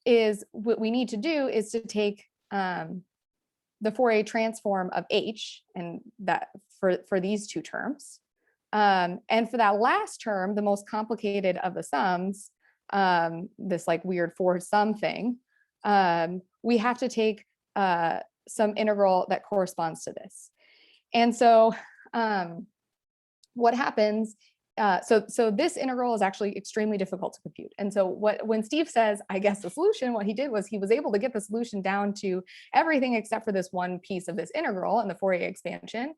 is what we need to do is to take the Fourier transform of H, and that for these two terms. And for that last term, the most complicated of the sums, this like weird four sum thing, we have to take some integral that corresponds to this. And so what happens, so this integral is actually extremely difficult to compute. And so when Steve says, I guess the solution, what he did was he was able to get the solution down to everything except for this one piece of this integral and the Fourier expansion,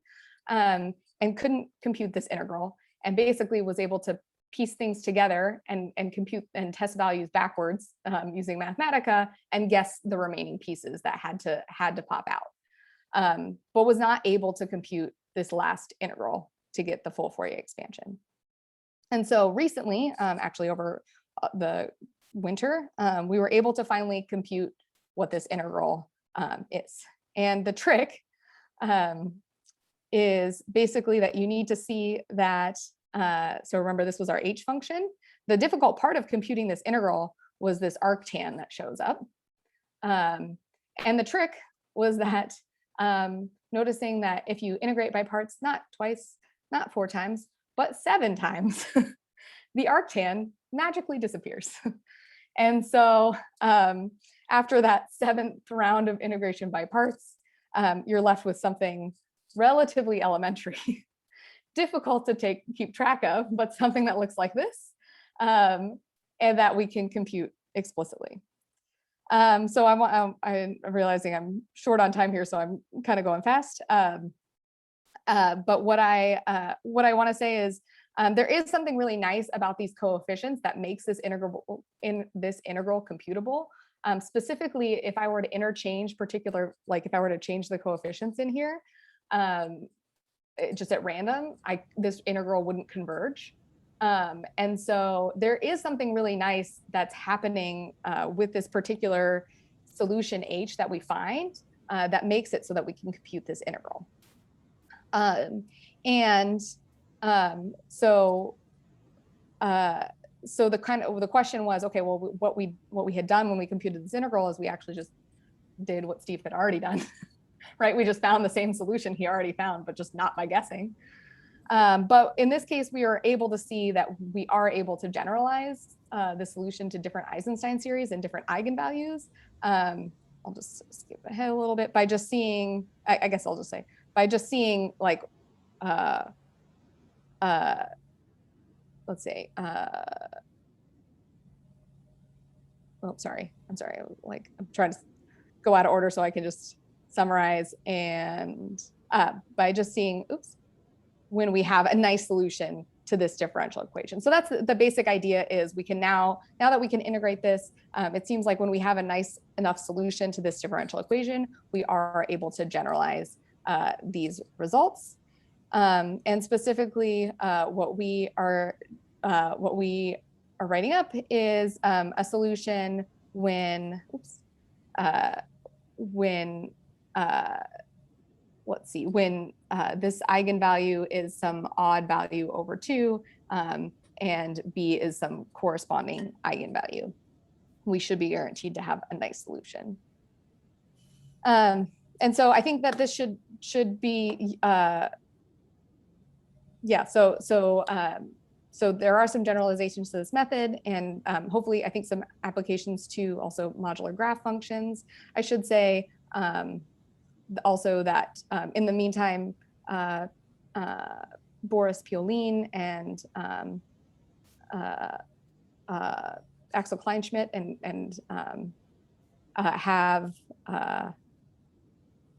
and couldn't compute this integral, and basically was able to piece things together and compute and test values backwards using Mathematica and guess the remaining pieces that had to pop out, but was not able to compute this last integral to get the full Fourier expansion. And so recently, actually over the winter, we were able to finally compute what this integral is. And the trick is basically that you need to see that, so remember this was our H function. The difficult part of computing this integral was this arctan that shows up. And the trick was that noticing that if you integrate by parts, not twice, not 4 times, but 7 times, the arctan magically disappears. And so after that 7th round of integration by parts, you're left with something relatively elementary, difficult to keep track of, but something that looks like this, and that we can compute explicitly. So I'm realizing I'm short on time here, so I'm kind of going fast. But what I want to say is there is something really nice about these coefficients that makes this integral computable. Specifically, if I were to interchange if I were to change the coefficients in here, just at random, this integral wouldn't converge. And so there is something really nice that's happening with this particular solution H that we find that makes it so that we can compute this integral. So the question was, okay, well, what we had done when we computed this integral is we actually just did what Steve had already done, right? We just found the same solution he already found, but just not by guessing. But in this case, we are able to see that we are able to generalize the solution to different Eisenstein series and different eigenvalues. I'll just skip ahead a little bit by just seeing, I guess I'll just say, by just seeing like, let's say, oh, sorry. I'm trying to go out of order so I can just summarize, and by just seeing, when we have a nice solution to this differential equation. So that's the basic idea is we can now that we can integrate this, it seems like when we have a nice enough solution to this differential equation, we are able to generalize these results. And specifically, what we are writing up is a solution when let's see, when this eigenvalue is some odd value over 2, and B is some corresponding eigenvalue, we should be guaranteed to have a nice solution. And so I think that this should be, yeah, so there are some generalizations to this method, and hopefully I think some applications to also modular graph functions. I should say also that in the meantime, Boris Piolin and Axel Kleinschmidt and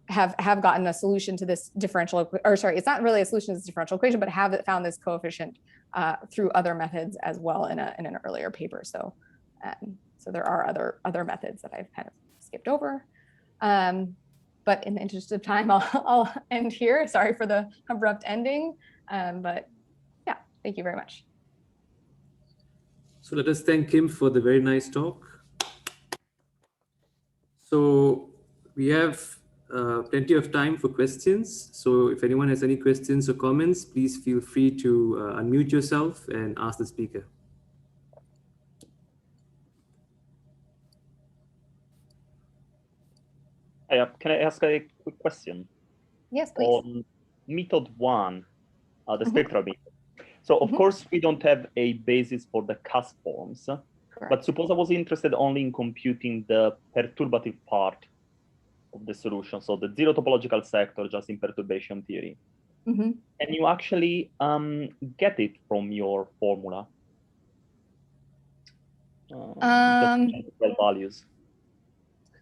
have gotten a solution to this differential, or sorry, it's not really a solution to this differential equation, but have found this coefficient through other methods as well in an earlier paper. So so there are other methods that I've kind of skipped over. But in the interest of time, I'll end here. Sorry for the abrupt ending, but yeah, thank you very much. So let us thank Kim for the very nice talk. So we have plenty of time for questions. So if anyone has any questions or comments, please feel free to unmute yourself and ask the speaker. Can I ask a quick question? Yes, please. On method 1, the Mhm. spectral method. So of Mhm. course, we don't have a basis for the cusp forms, Correct. but suppose I was interested only in computing the perturbative part of the solution, so the zero topological sector just in perturbation theory. Mhm. Can you actually get it from your formula? Just the values.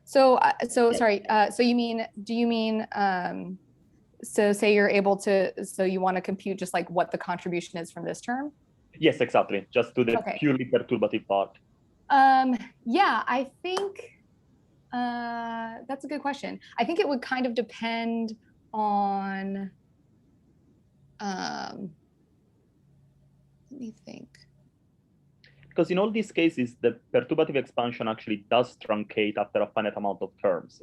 So Yeah. sorry. So do you mean, so say you're able to, so you want to compute just like what the contribution is from this term? Yes, exactly. Just to the Okay. purely perturbative part. Yeah, I think that's a good question. I think it would kind of depend on, let me think. Because in all these cases, the perturbative expansion actually does truncate after a finite amount of terms.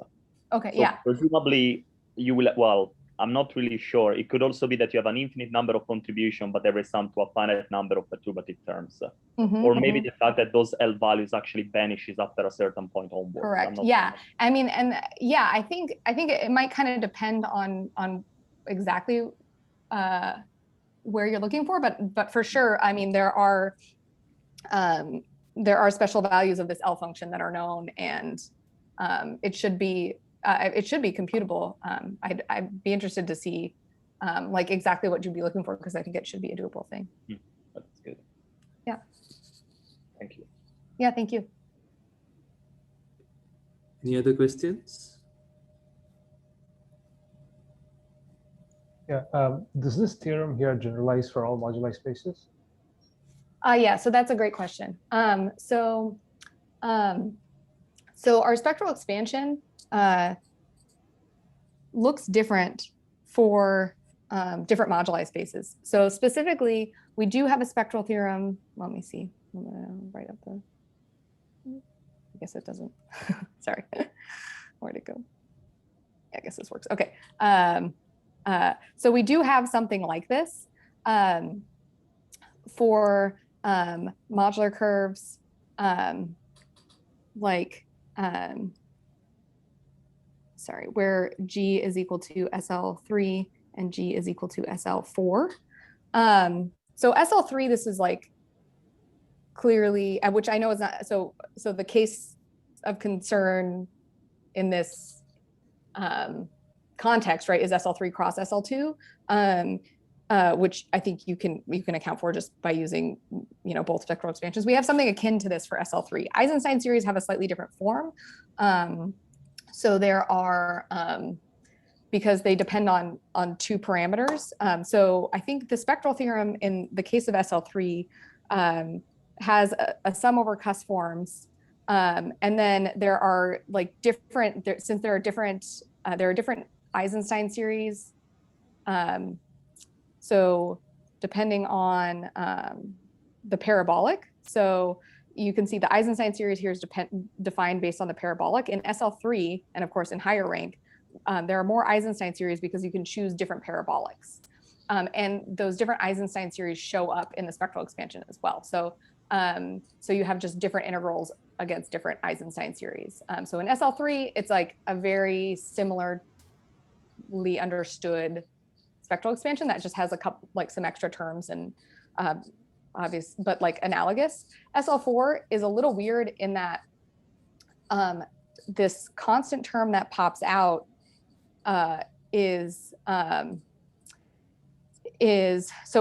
Okay, So yeah. presumably you will, well, I'm not really sure. It could also be that you have an infinite number of contribution, but they resum to a finite number of perturbative terms. Or maybe the fact that those L values actually vanishes after a certain point onwards. Correct. Yeah. I mean, and yeah, I think it might kind of depend on exactly where you're looking for, but for sure, I mean, there are special values of this L function that are known, and it should be computable. I'd be interested to see like exactly what you'd be looking for, because I think it should be a doable thing. That's good. Yeah. Thank you. Yeah, thank you. Any other questions? Yeah, does this theorem here generalize for all moduli spaces? Yeah, so that's a great question. So our spectral expansion looks different for different moduli spaces. So specifically, we do have a spectral theorem. Let me see. I'm gonna write up the. I guess it doesn't. Sorry, where'd it go? Yeah, I guess this works. Okay. So we do have something like this for modular curves, sorry, where G is equal to SL3 and G is equal to SL4. So SL3, this is like clearly, which I know is not, so the case of concern in this context, right, is SL3 cross SL2, which I think you can account for just by using, you know, both spectral expansions. We have something akin to this for SL3. Eisenstein series have a slightly different form. So there are, because they depend on two parameters. So I think the spectral theorem in the case of SL3 has a sum over cusp forms. And then there are like different, since there are different Eisenstein series. So depending on the parabolic, so you can see the Eisenstein series here is defined based on the parabolic. In SL3, and of course in higher rank, there are more Eisenstein series because you can choose different parabolics. And those different Eisenstein series show up in the spectral expansion as well. So you have just different integrals against different Eisenstein series. So in SL3, it's like a very similarly understood spectral expansion that just has a couple, like some extra terms and obvious, but like analogous. SL4 is a little weird in that this constant term that pops out so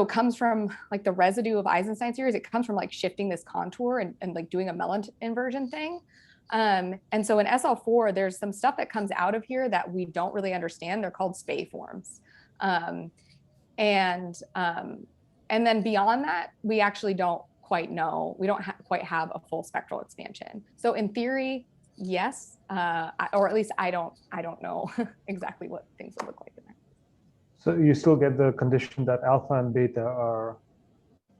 it comes from like the residue of Eisenstein series. It comes from like shifting this contour and like doing a Mellon inversion thing. And so in SL4, there's some stuff that comes out of here that we don't really understand. They're called Spey forms. And then beyond that, we actually don't quite know. We don't quite have a full spectral expansion. So in theory, yes, or at least I don't know exactly what things would look like in there. So you still get the condition that alpha and beta are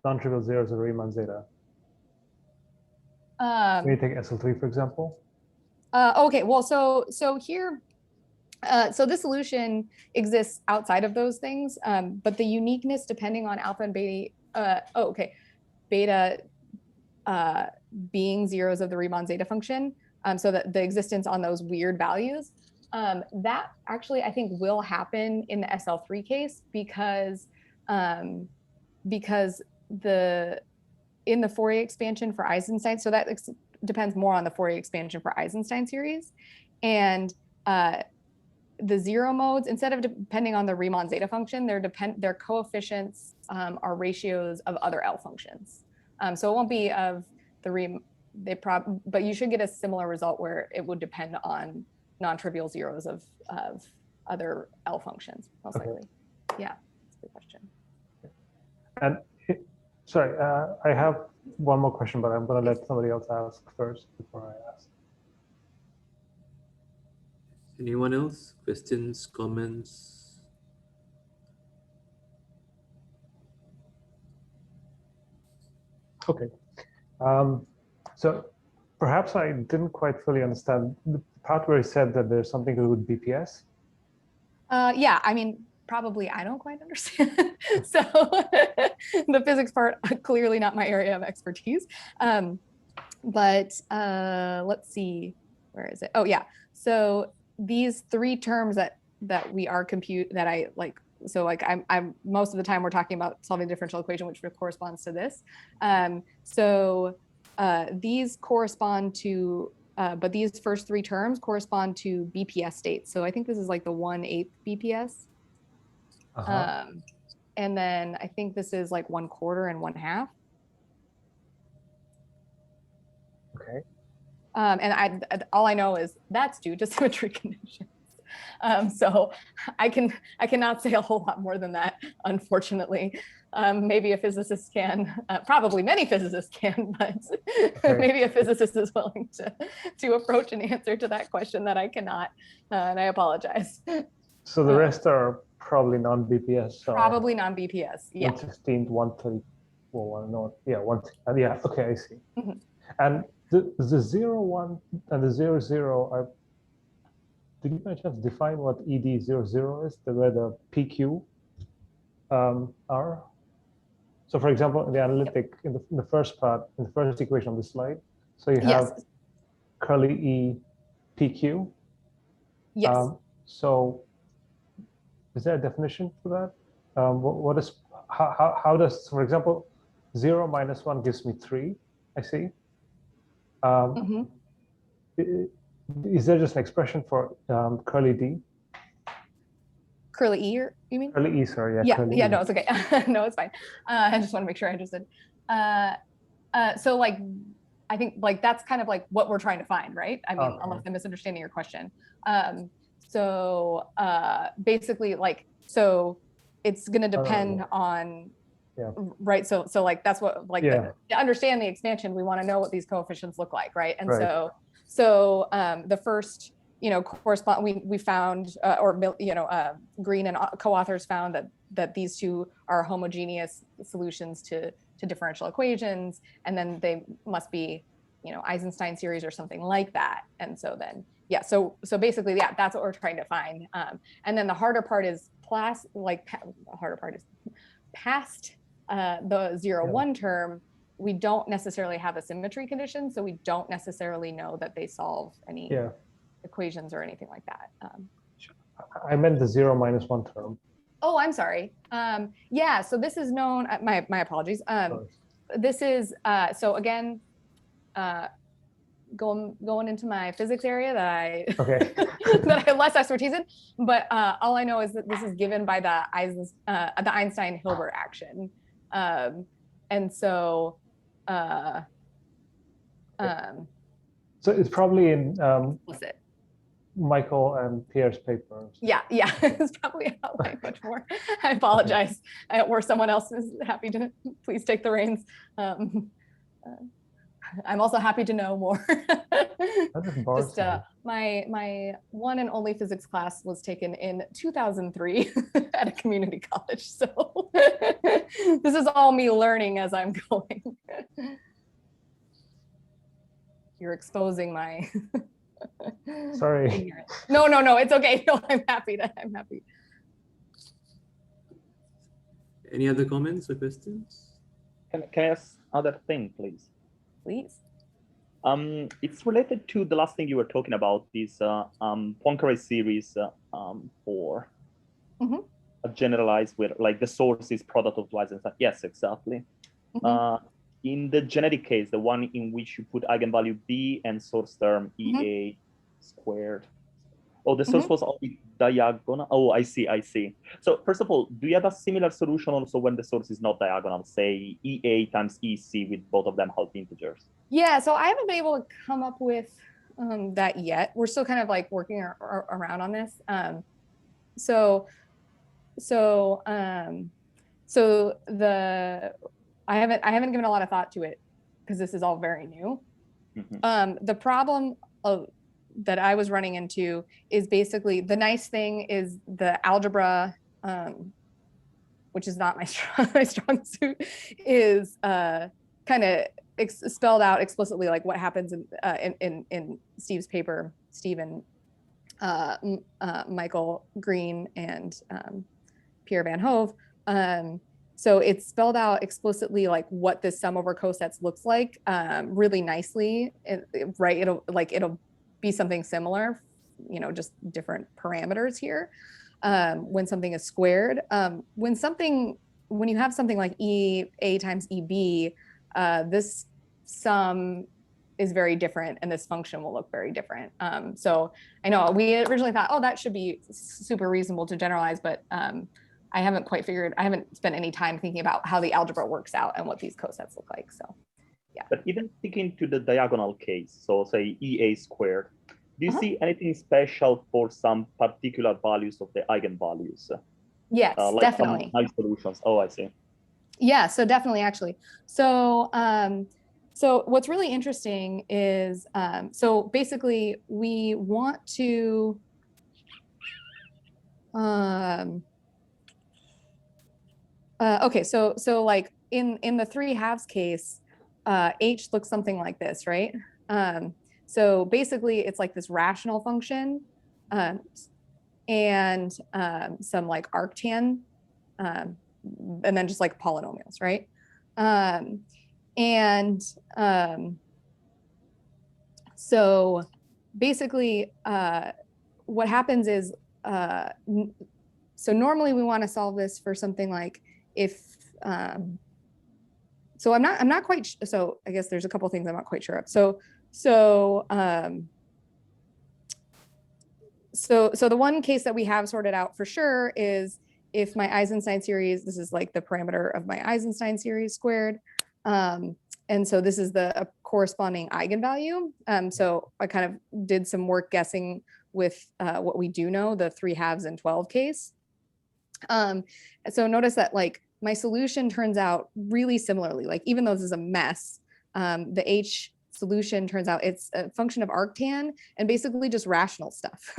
non-trivial zeros of Riemann zeta. When you take SL3, for example. Okay, well, so here, so this solution exists outside of those things, but the uniqueness depending on alpha and beta, beta being zeros of the Riemann zeta function, so that the existence on those weird values That actually, I think, will happen in the SL3 case because in the Fourier expansion for Eisenstein, so that depends more on the Fourier expansion for Eisenstein series, and the zero modes, instead of depending on the Riemann zeta function, their coefficients are ratios of other L functions. So it won't be of the but you should get a similar result where it would depend on non-trivial zeros of other L functions, most likely. Yeah, that's a good question. And sorry, I have one more question, but I'm going to let somebody else ask first before I ask. Anyone else? Questions, comments? Okay. So perhaps I didn't quite fully understand the part where he said that there's something to do with BPS. Yeah, I mean, probably I don't quite understand. So the physics part, clearly not my area of expertise. But let's see, where is it? Oh yeah, so these three terms that we are that I like, so like I'm most of the time we're talking about solving a differential equation, which corresponds to this. So these correspond to, but these first three terms correspond to BPS states. So I think this is like the 1/8 BPS. And then I think this is like 1/4 and 1/2. Okay. And all I know is that's due to symmetry conditions. So I cannot say a whole lot more than that, unfortunately. Maybe a physicist can, probably many physicists can, but maybe a physicist is willing to approach an answer to that question that I cannot, and I apologize. So the rest are probably non-BPS. So probably non-BPS, yeah. 1/16, 1/30, well, no, yeah, yeah, okay, I see. Mm-hmm. And the 0, 1, and the 0, 0 did you by chance define what ED00 is, where the PQ are? So for example, in the analytic, in the first part, in the first equation on the slide, so you have curly E PQ. Yes. So is there a definition for that? What is, how does, for example, 0 minus 1 gives me 3, I see. Is there just an expression for curly D? Curly E, you mean? Curly E, sorry. Yeah, no, it's okay. No, it's fine. I just want to make sure I understood. So like, I think like that's kind of like what we're trying to find, right? I mean, unless I'm misunderstanding your question. So basically like, so it's going to depend on, right? So like, that's what, like to understand the expansion, we want to know what these coefficients look like, right? And so the first, correspond, we found, Green and co-authors found that these two are homogeneous solutions to differential equations, and then they must be, Eisenstein series or something like that. And so then, so basically, that's what we're trying to find. And then the harder part is past the 0, 1 term. We don't necessarily have a symmetry condition, so we don't necessarily know that they solve any equations or anything like that. I meant the 0 minus 1 term. Oh, I'm sorry. So this is known, my apologies. This is, so again, going into my physics area that I have less expertise in, but all I know is that this is given by the Einstein-Hilbert action. And so, so it's probably in Michael and Pierre's papers. Yeah, it's probably outlined much more. I apologize. Or someone else is happy to please take the reins. I'm also happy to know more. Just my one and only physics class was taken in 2003 at a community college. So this is all me learning as I'm going. You're exposing my sorry. ignorance. No, it's okay. No, I'm happy. Any other comments or questions? Can I ask other thing, please? Please. It's related to the last thing you were talking about, this Poincare series for a generalized where like the source is product of twice and stuff. Yes, exactly. In the genetic case, the one in which you put eigenvalue B and source term EA squared. Oh, the source was only diagonal. Oh, I see. So first of all, do you have a similar solution also when the source is not diagonal, say EA times EC with both of them half integers? Yeah, so I haven't been able to come up with that yet. We're still kind of like working around on this. So I haven't given a lot of thought to it because this is all very new. The problem that I was running into is basically the nice thing is the algebra, which is not my strong suit, is kind of spelled out explicitly like what happens in Steve's paper, Steve and Michael Green and Pierre Van Hove. So it's spelled out explicitly like what this sum over cosets looks like really nicely, right? It'll be something similar, just different parameters here. When something is squared, when you have something like EA times EB, this sum is very different and this function will look very different. So I know we originally thought, oh, that should be super reasonable to generalize, but I haven't spent any time thinking about how the algebra works out and what these cosets look like. So yeah. But even sticking to the diagonal case, so say EA squared, do you see anything special for some particular values of the eigenvalues? Yes, like definitely. Some nice solutions. Oh, I see. Yeah, so definitely actually. So what's really interesting is, so basically we want to, okay, so like in the 3/2 case, H looks something like this, right? So basically it's like this rational function and some like arctan, and then just like polynomials, right? So basically what happens is, so normally we want to solve this for something like if, so I'm not quite, so I guess there's a couple of things I'm not quite sure of. So the one case that we have sorted out for sure is if my Eisenstein series, this is like the parameter of my Eisenstein series squared. And so this is the corresponding eigenvalue. So I kind of did some work guessing with what we do know, the 3/2 and 12 case. So notice that like my solution turns out really similarly, like even though this is a mess, the H solution turns out it's a function of arctan and basically just rational stuff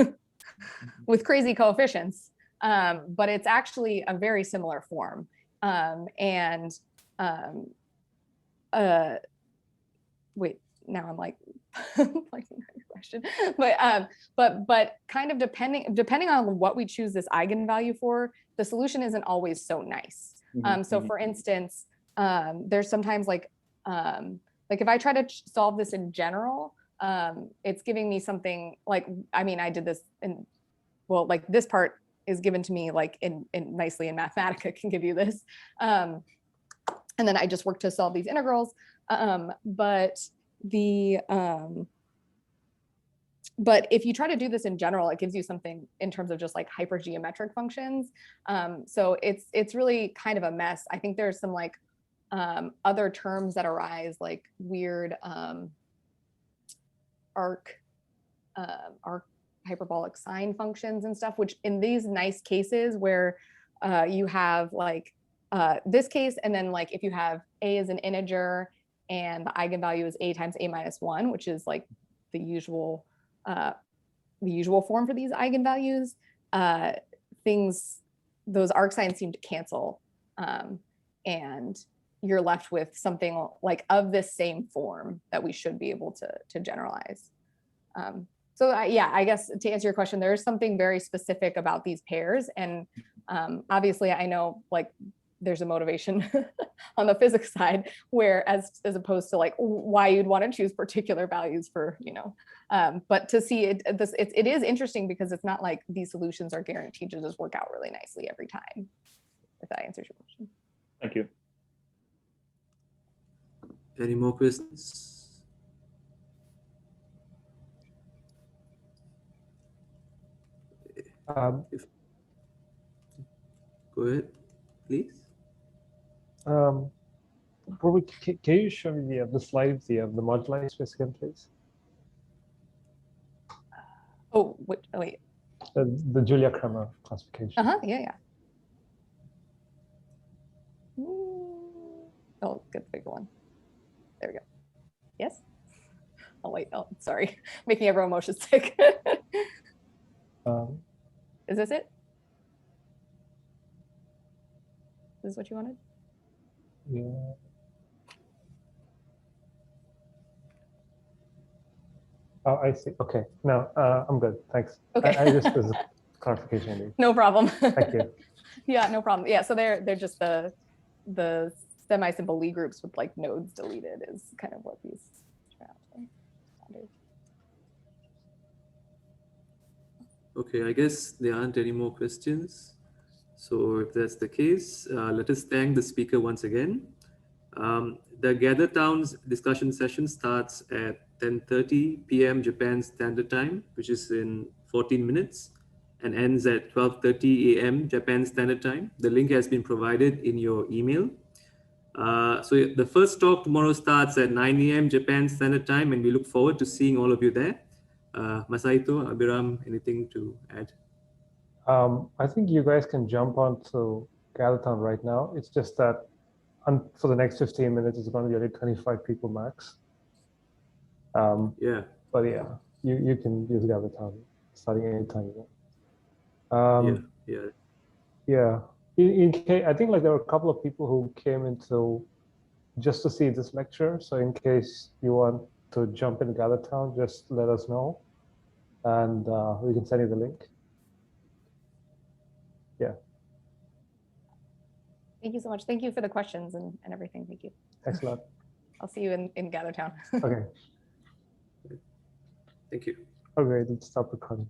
with crazy coefficients. But it's actually a very similar form. Wait, now I'm like, like your question, but kind of depending on what we choose this eigenvalue for, the solution isn't always so nice. So for instance, there's sometimes like if I try to solve this in general, it's giving me something like, I mean, I did this in, well, like this part is given to me like in nicely in Mathematica can give you this. And then I just work to solve these integrals. But if you try to do this in general, it gives you something in terms of just like hypergeometric functions. So it's really kind of a mess. I think there's some like other terms that arise, like weird arc hyperbolic sine functions and stuff, which in these nice cases where you have like this case, and then like if you have A as an integer and the eigenvalue is A times A minus 1, which is like the usual form for these eigenvalues, those arc sines seem to cancel, and you're left with something like of this same form that we should be able to generalize. So yeah, I guess to answer your question, there is something very specific about these pairs, and obviously I know like there's a motivation on the physics side, where as opposed to like why you'd want to choose particular values for, but to see it is interesting because it's not like these solutions are guaranteed to just work out really nicely every time, if that answers your question. Thank you. Any more questions? Go ahead, please. Probably, can you show me the slide, the moduli space again, please? Oh, wait. The Julia Kramer classification. Yeah. Oh, get the bigger one. There we go. Yes? Oh, wait. Oh, sorry. Making everyone motion sick. Is this it? Is this what you wanted? Yeah. Oh, I see. Okay. No, I'm good. Thanks. Okay. I just was clarification. No problem. Thank you. Yeah, no problem. Yeah, so they're just the semi-simple Lie groups with like nodes deleted is kind of what these turn out to be. Okay, I guess there aren't any more questions. So if that's the case, let us thank the speaker once again. The Gather Towns discussion session starts at 10:30 p.m. Japan Standard Time, which is in 14 minutes, and ends at 12:30 a.m. Japan Standard Time. The link has been provided in your email. So the first talk tomorrow starts at 9 a.m. Japan Standard Time, and we look forward to seeing all of you there. Masaito, Abiram, anything to add? I think you guys can jump onto Graviton right now. It's just that for the next 15 minutes, it's going to be only 25 people max. Yeah. But yeah, you can use Graviton starting anytime you want. Yeah. In case, I think like there were a couple of people who came into just to see this lecture. So in case you want to jump in Graviton, just let us know, and we can send you the link. Yeah. Thank you so much. Thank you for the questions and everything. Thank you. Thanks a lot. I'll see you in Gather Town. Okay. Thank you. Okay, let's stop recording.